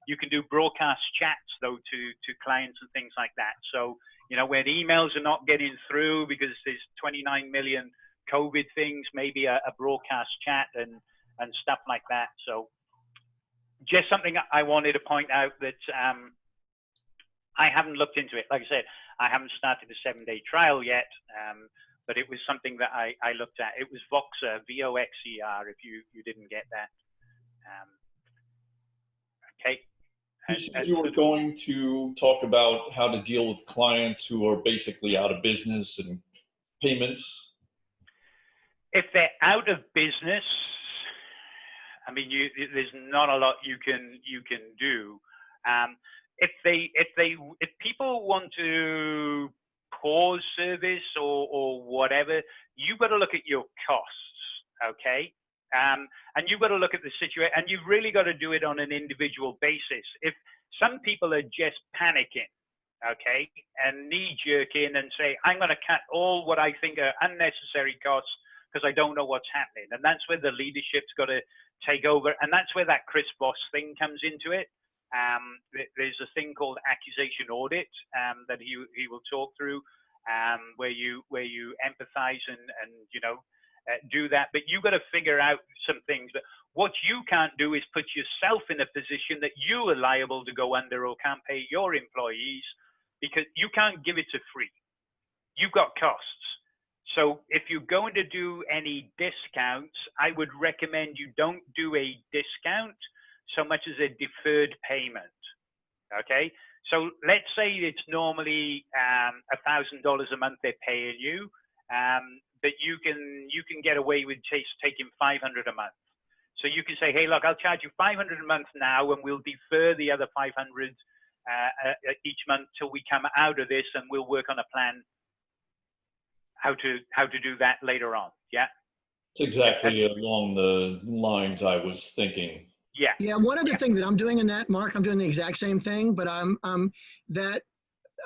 You can do broadcast chats, though, to clients and things like that. So, when emails are not getting through because there's 29 million COVID things, maybe a broadcast chat and stuff like that. So just something I wanted to point out that I haven't looked into it. Like I said, I haven't started a 7-day trial yet. But it was something that I looked at. It was Voxer, Voxer, if you didn't get that. Okay. You said you were going to talk about how to deal with clients who are basically out of business and payments. If they're out of business, I mean, there's not a lot you can do. If people want to pause service or whatever, you've got to look at your costs, okay? And you've got to look at the situation, and you've really got to do it on an individual basis. If some people are just panicking, okay, and knee-jerking and say, I'm going to cut all what I think are unnecessary costs because I don't know what's happening, and that's where the leadership's got to take over, and that's where that Chris Voss thing comes into it. There's a thing called accusation audit that he will talk through, where you empathize and do that. But you've got to figure out some things. But what you can't do is put yourself in a position that you are liable to go under or can't pay your employees, because you can't give it to free. You've got costs. So if you're going to do any discounts, I would recommend you don't do a discount so much as a deferred payment, okay? So let's say it's normally $1,000 a month they're paying you, but you can get away with taking $500 a month. So you can say, hey, look, I'll charge you $500 a month now, and we'll defer the other $500 each month till we come out of this, and we'll work on a plan how to do that later on. Yeah. It's exactly along the lines I was thinking. Yeah. Yeah. One other thing that I'm doing in that, Mark, I'm doing the exact same thing, but that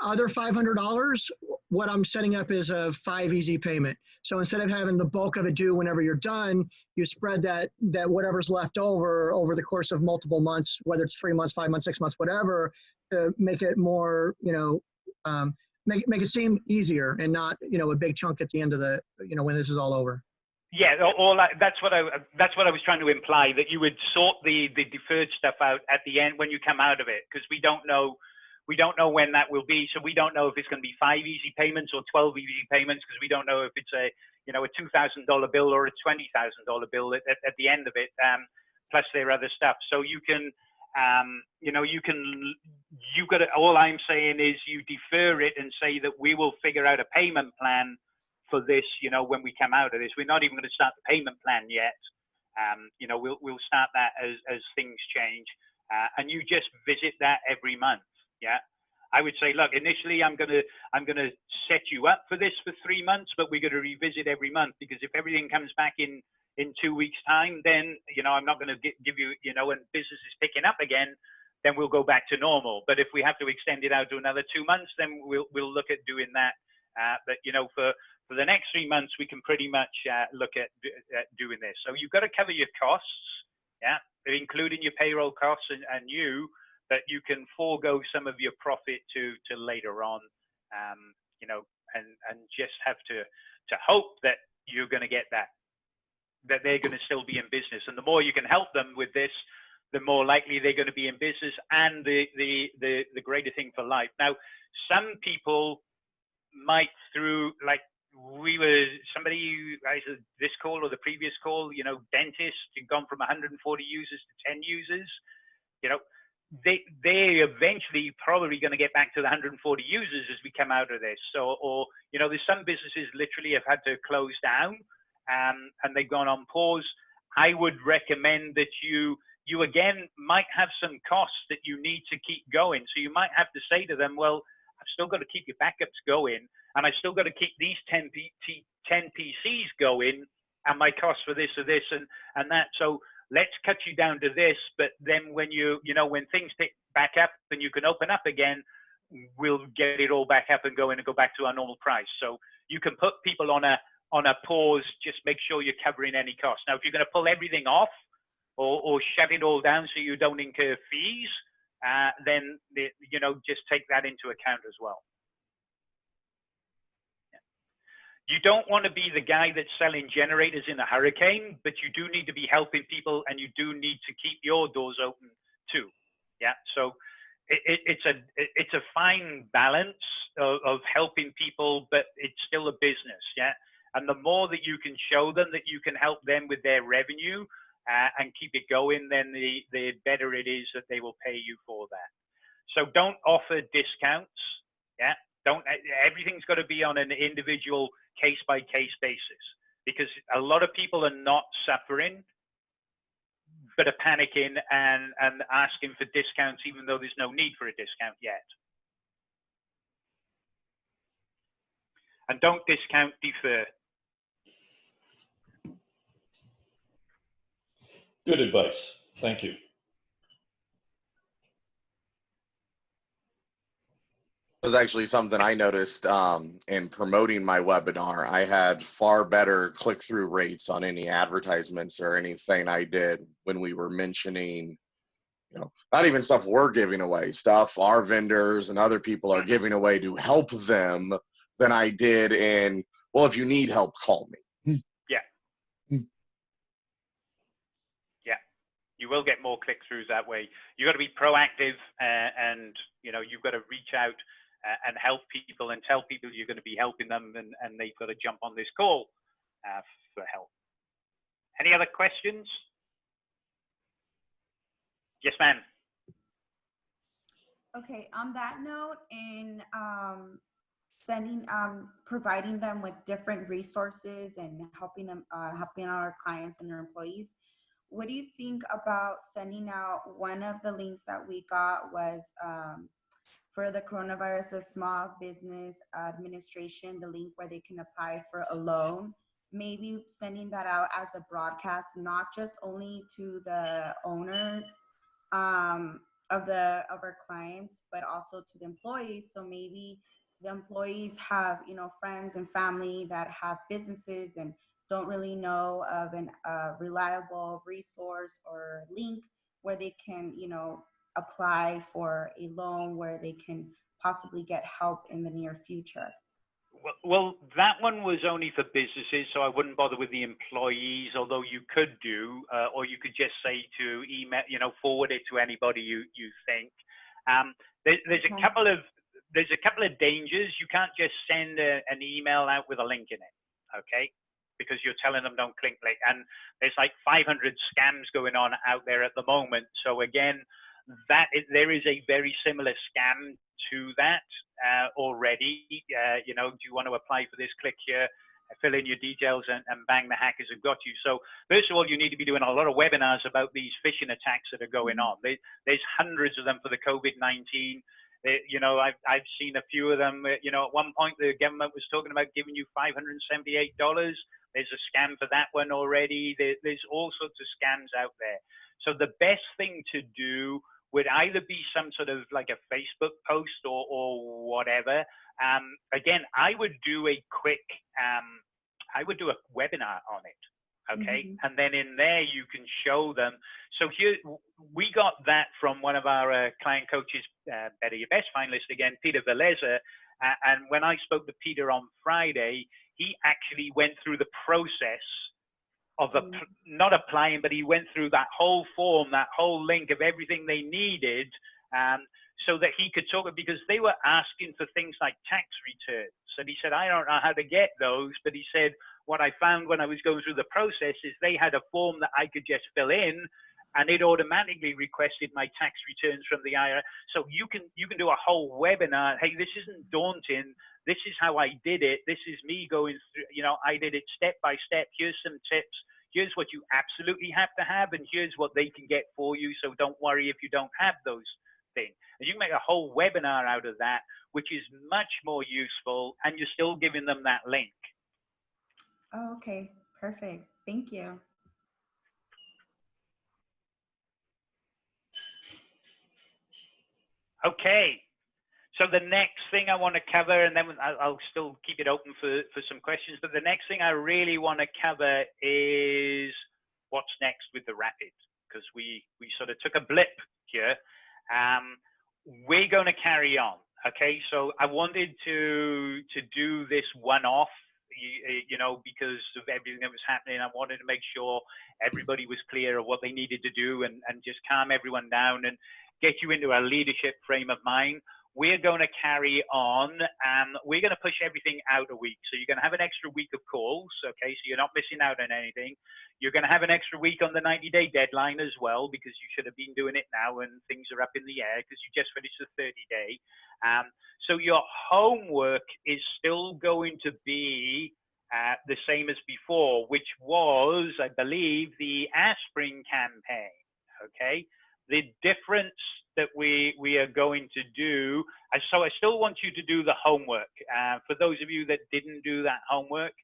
other $500, what I'm setting up is a 5 easy payment. So instead of having the bulk of it due whenever you're done, you spread that whatever's left over the course of multiple months, whether it's 3 months, 5 months, 6 months, whatever, to make it more, make it seem easier and not, a big chunk at the end of the, when this is all over. Yeah, that's what I was trying to imply, that you would sort the deferred stuff out at the end when you come out of it, because we don't know when that will be. So we don't know if it's going to be 5 easy payments or 12 easy payments, because we don't know if it's a $2,000 bill or a $20,000 bill at the end of it, plus their other stuff. So you can, all I'm saying is you defer it and say that we will figure out a payment plan for this, when we come out of this. We're not even going to start the payment plan yet. We'll start that as things change, and you just visit that every month. Yeah, I would say, look, initially I'm gonna set you up for this for 3 months, but we're gonna revisit every month, because if everything comes back in 2 weeks' time, then I'm not gonna give you, when business is picking up again, then we'll go back to normal. But if we have to extend it out to another 2 months, then we'll look at doing that. But for the next 3 months, we can pretty much look at doing this. So you've got to cover your costs, yeah, including your payroll costs and but you can forego some of your profit to later on, and just have to hope that you're going to get that they're going to still be in business. And the more you can help them with this, the more likely they're going to be in business, and the greater thing for life. Now, some people might, through, like, somebody, either this call or the previous call, dentists who've gone from 140 users to 10 users, they eventually probably going to get back to the 140 users as we come out of this. So, or there's some businesses literally have had to close down, and they've gone on pause. I would recommend that you again might have some costs that you need to keep going. So you might have to say to them, well, I've still got to keep your backups going, and I've still got to keep these 10 PCs going, and my costs for this or this and that. So let's cut you down to this, but then when when things pick back up and you can open up again, we'll get it all back up and going and go back to our normal price. So you can put people on a pause, just make sure you're covering any costs. Now, if you're going to pull everything off or shut it all down so you don't incur fees, then just take that into account as well. You don't want to be the guy that's selling generators in a hurricane, but you do need to be helping people, and you do need to keep your doors open too. Yeah. So it's a fine balance of helping people, but it's still a business. Yeah. And the more that you can show them that you can help them with their revenue and keep it going, then the better it is that they will pay you for that. So don't offer discounts. Yeah. Everything's got to be on an individual case-by-case basis, because a lot of people are not suffering, but are panicking and asking for discounts, even though there's no need for a discount yet. And don't discount, defer. Good advice. Thank you. It was actually something I noticed in promoting my webinar. I had far better click-through rates on any advertisements or anything I did when we were mentioning, not even stuff we're giving away, stuff our vendors and other people are giving away to help them, than I did in, well, if you need help, call me. Yeah. Yeah. You will get more click-throughs that way. You got to be proactive, and you've got to reach out and help people and tell people you're going to be helping them, and they've got to jump on this call for help. Any other questions? Yes, ma'am. Okay, on that note, in providing them with different resources and helping our clients and their employees, what do you think about sending out, one of the links that we got was for the coronavirus Small Business Administration, the link where they can apply for a loan. Maybe sending that out as a broadcast, not just only to the owners of our clients, but also to the employees. So maybe the employees have, you know, friends and family that have businesses and don't really know of a reliable resource or link where they can, you know, apply for a loan where they can possibly get help in the near future. Well, that one was only for businesses, so I wouldn't bother with the employees, although you could do, or you could just say to email, you know, forward it to anybody you think. There's a couple of dangers. You can't just send an email out with a link in it, okay? Because you're telling them don't click link. And there's like 500 scams going on out there at the moment. So again, there is a very similar scam to that already. You know, do you want to apply for this? Click here, fill in your details, and bang, the hackers have got you. So first of all, you need to be doing a lot of webinars about these phishing attacks that are going on. There's hundreds of them for the COVID-19. You know, I've seen a few of them. You know, at one point the government was talking about giving you $578. There's a scam for that one already. There's all sorts of scams out there. So the best thing to do would either be some sort of like a Facebook post or whatever. Again, I would do a quick, I would do a webinar on it, okay? Mm-hmm. And then in there you can show them. So here, we got that from one of our client coaches, Better Your Best finalist again, Peter Veleza. And when I spoke to Peter on Friday, he actually went through the process of not applying, but he went through that whole form, that whole link of everything they needed, so that he could talk, because they were asking for things like tax returns. And he said, I don't know how to get those, but he said, what I found when I was going through the process is they had a form that I could just fill in, and it automatically requested my tax returns from the IRS. So you can do a whole webinar. Hey, this isn't daunting. This is how I did it. This is me going through, you know, I did it step by step. Here's some tips. Here's what you absolutely have to have, and here's what they can get for you. So don't worry if you don't have those things. And you can make a whole webinar out of that, which is much more useful, and you're still giving them that link. Oh, okay, perfect. Thank you. Okay. So the next thing I want to cover, and then I'll still keep it open for some questions, but the next thing I really want to cover is what's next with the Rapid, because we sort of took a blip here. We're going to carry on, okay? So I wanted to do this one-off, you know, because of everything that was happening. I wanted to make sure everybody was clear of what they needed to do and just calm everyone down and get you into a leadership frame of mind. We're going to carry on, and we're going to push everything out a week. So you're going to have an extra week of calls, okay? So you're not missing out on anything. You're going to have an extra week on the 90-day deadline as well, because you should have been doing it now and things are up in the air because you just finished the 30-day. So your homework is still going to be the same as before, which was, I believe, the aspirin campaign, okay? The difference that we are going to do, so I still want you to do the homework. For those of you that didn't do that homework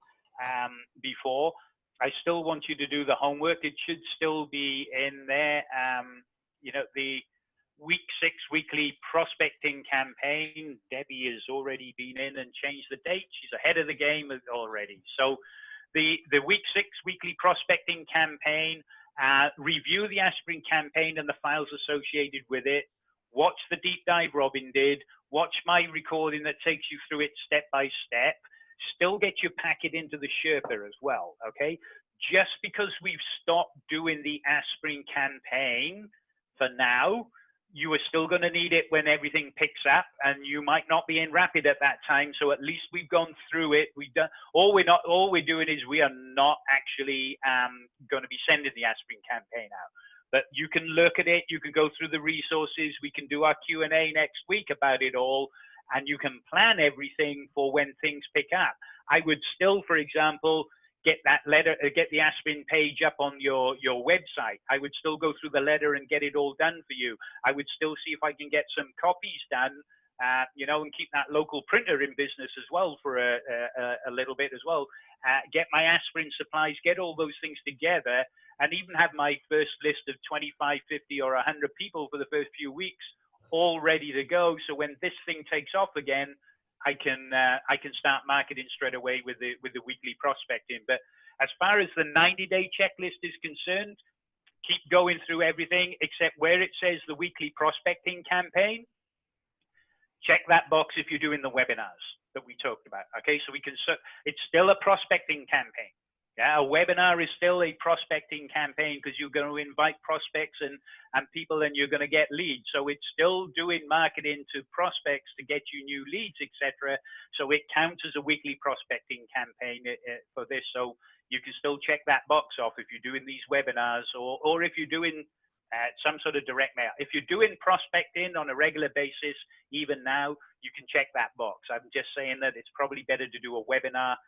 before, I still want you to do the homework. It should still be in there. You know, the week 6 weekly prospecting campaign, Debbie has already been in and changed the date. She's ahead of the game already. So the week 6 weekly prospecting campaign, review the aspirin campaign and the files associated with it. Watch the deep dive Robin did. Watch my recording that takes you through it step by step. Still get your packet into the Sherpa as well, okay? Just because we've stopped doing the aspirin campaign for now, you are still going to need it when everything picks up, and you might not be in Rapid at that time. So at least we've gone through it. We've done all we're doing is we are not actually going to be sending the aspirin campaign out. But you can look at it. You can go through the resources. We can do our Q&A next week about it all, and you can plan everything for when things pick up. I would still, for example, get that letter, get the aspirin page up on your website. I would still go through the letter and get it all done for you. I would still see if I can get some copies done you know, and keep that local printer in business as well for a little bit as well. Get my aspirin supplies, get all those things together, and even have my first list of 25, 50, or 100 people for the first few weeks all ready to go. So when this thing takes off again, I can start marketing straight away with the weekly prospecting. But as far as the 90-day checklist is concerned, keep going through everything except where it says the weekly prospecting campaign. Check that box if you're doing the webinars that we talked about. Okay, so it's still a prospecting campaign. Yeah, a webinar is still a prospecting campaign because you're going to invite prospects and people, and you're going to get leads. So it's still doing marketing to prospects to get you new leads, etc. So it counts as a weekly prospecting campaign for this. So you can still check that box off if you're doing these webinars, or if you're doing some sort of direct mail. If you're doing prospecting on a regular basis, even now, you can check that box. I'm just saying that it's probably better to do a webinar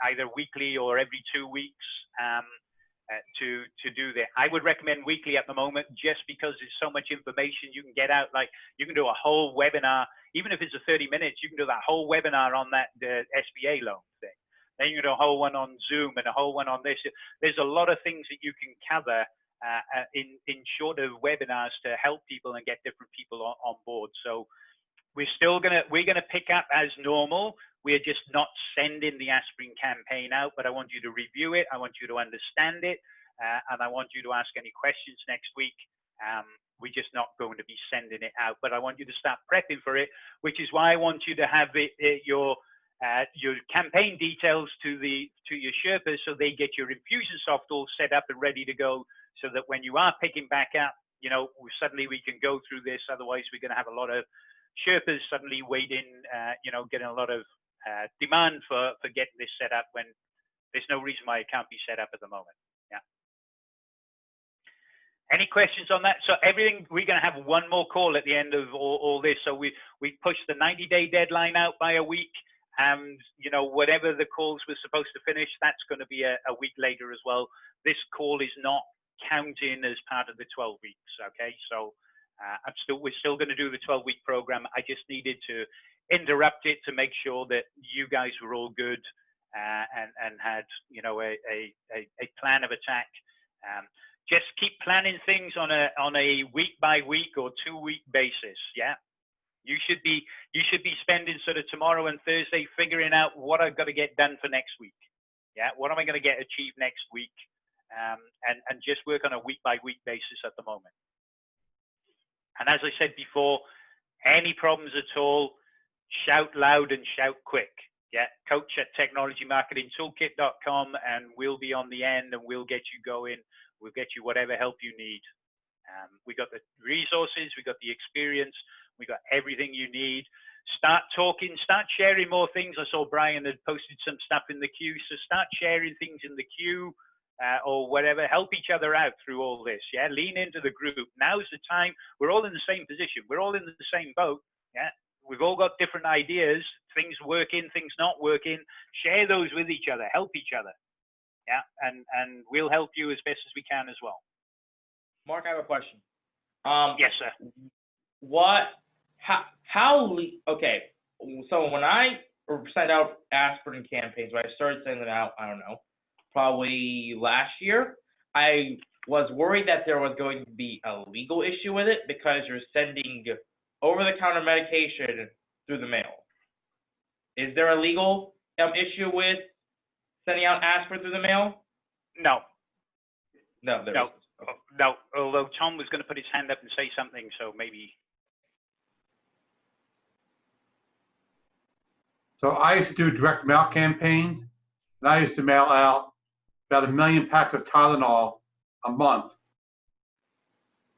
either weekly or every 2 weeks to do that. I would recommend weekly at the moment, just because there's so much information you can get out. Like, you can do a whole webinar, even if it's a 30 minutes, you can do that whole webinar on that SBA loan thing. Then you can do a whole one on Zoom and a whole one on this. There's a lot of things that you can cover in shorter webinars to help people and get different people on board. So we're gonna pick up as normal. We're just not sending the aspirin campaign out, but I want you to review it. I want you to understand it, and I want you to ask any questions next week. We're just not going to be sending it out, but I want you to start prepping for it, which is why I want you to have your campaign details to your Sherpas, so they get your Infusionsoft all set up and ready to go, so that when you are picking back up, you know, suddenly we can go through this. Otherwise, we're going to have a lot of Sherpas suddenly waiting, you know, getting a lot of demand for getting this set up when there's no reason why it can't be set up at the moment. Yeah. Any questions on that? So everything, we're going to have one more call at the end of all this. So we pushed the 90-day deadline out by a week, and, you know, whatever the calls were supposed to finish, that's going to be a week later as well. This call is not counting as part of the 12 weeks. Okay. So we're still going to do the 12-week program. I just needed to interrupt it to make sure that you guys were all good and had, you know, a plan of attack. Just keep planning things on a week by week or 2 week basis. Yeah. You should be spending sort of tomorrow and Thursday figuring out what I've got to get done for next week. Yeah. What am I going to get achieved next week? And just work on a week by week basis at the moment. And as I said before, any problems at all, shout loud and shout quick. Yeah, coach@technologymarketingtoolkit.com, and we'll be on the end, and we'll get you going. We'll get you whatever help you need. We got the resources, we got the experience, we got everything you need. Start talking, start sharing more things. I saw Brian had posted some stuff in the queue, so start sharing things in the queue. Or whatever, help each other out through all this. Yeah, lean into the group. Now's the time. We're all in the same position. We're all in the same boat. Yeah, we've all got different ideas. Things working, things not working. Share those with each other. Help each other. Yeah, and we'll help you as best as we can as well. Mark, I have a question. Yes, sir. Okay, so when I sent out aspirin campaigns, when I started sending them out, I don't know, probably last year, I was worried that there was going to be a legal issue with it because you're sending over-the-counter medication through the mail. Is there a legal issue with sending out aspirin through the mail? No. No, there isn't. Okay. No. Although Tom was going to put his hand up and say something, so maybe. So I used to do direct mail campaigns, and I used to mail out about 1 million packs of Tylenol a month.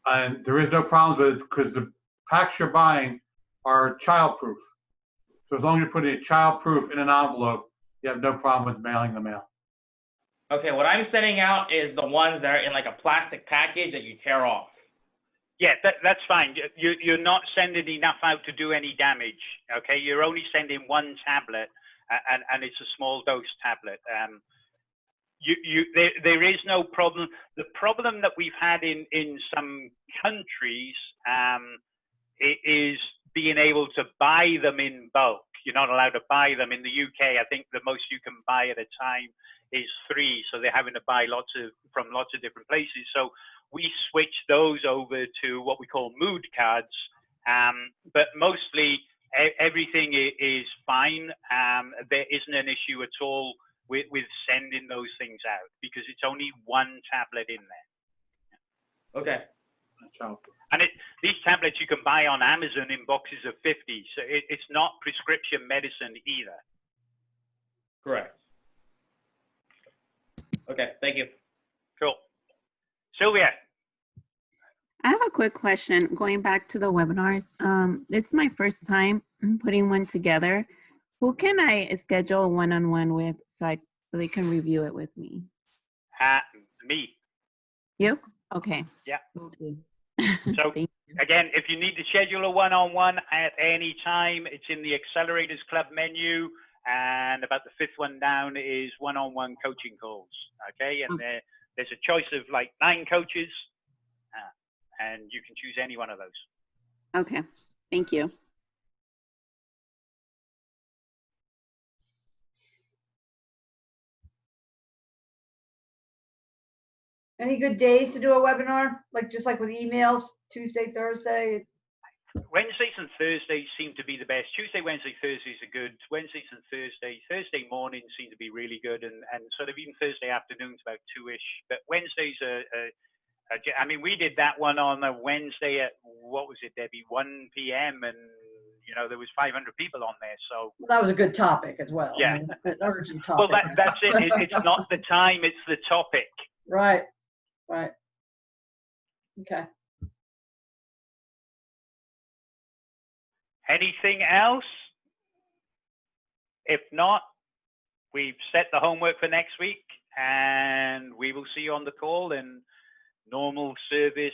And there is no problem with it because the packs you're buying are childproof. So as long as you're putting a childproof in an envelope, you have no problem with mailing them out. Okay, what I'm sending out is the ones that are in like a plastic package that you tear off. Yeah, that's fine. You're not sending enough out to do any damage. Okay, you're only sending one tablet, and it's a small dose tablet. There is no problem. The problem that we've had in some countries is being able to buy them in bulk. You're not allowed to buy them in the UK. I think the most you can buy at a time is 3. So they're having to buy from lots of different places. So we switched those over to what we call mood cards. But mostly everything is fine. There isn't an issue at all with sending those things out because it's only one tablet in there. Okay. And these tablets you can buy on Amazon in boxes of 50. So it's not prescription medicine either. Correct. Okay, thank you. Cool. Sylvia. I have a quick question going back to the webinars. It's my first time putting one together. Who can I schedule a one-on-one with so they can review it with me? Me. You? Okay. Yeah. Okay. So again, if you need to schedule a one-on-one at any time, it's in the Accelerators Club menu, and about the 5th one down is one-on-one coaching calls. Okay, and there's a choice of like 9 coaches, and you can choose any one of those. Okay, thank you. Any good days to do a webinar? Just like with emails, Tuesday, Thursday? Wednesdays and Thursdays seem to be the best. Tuesday, Wednesday, Thursdays are good. Wednesdays and Thursday mornings seem to be really good, and sort of even Thursday afternoons about 2-ish. But Wednesdays I mean, we did that one on a Wednesday at, what was it, Debbie, 1 p.m. and there was 500 people on there. So well, that was a good topic as well. Yeah, I mean, an urgent topic. Well, that's it. It's not the time; it's the topic. Right. Right. Okay. Anything else? If not, we've set the homework for next week, and we will see you on the call, and normal service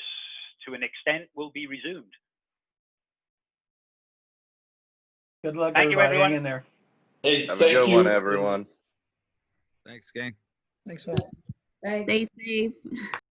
to an extent will be resumed. Good luck, Thank you, everybody. everyone. Hang in there. Hey, Have a good one, everyone. Thanks, gang. Thanks all. Thanks. Stay safe.